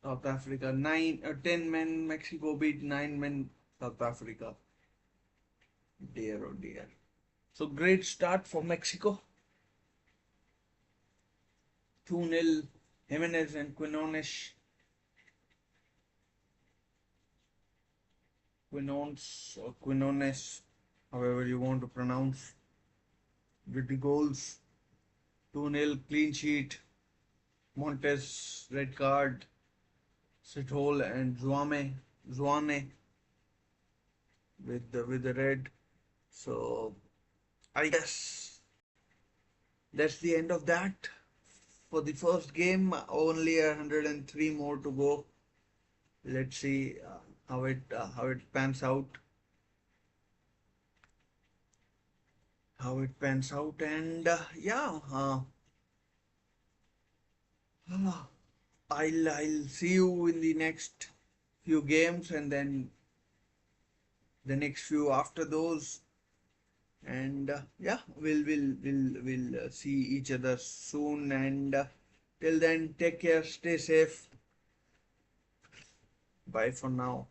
South Africa 10 men. Mexico beat 9 men. South Africa. Dear oh dear. So great start for Mexico. 2-0. Jimenez and Quinones or Quinones, however you want to pronounce, with the goals. 2-0 clean sheet. Montes red card. Sithole and Zwane with the red. So I guess that's the end of that for the first game. Only 103 more to go. Let's see how it pans out. How it pans out, and yeah, I'll see you in the next few games, and then the next few after those. And yeah, we'll see each other soon. And till then, take care, stay safe. Bye for now.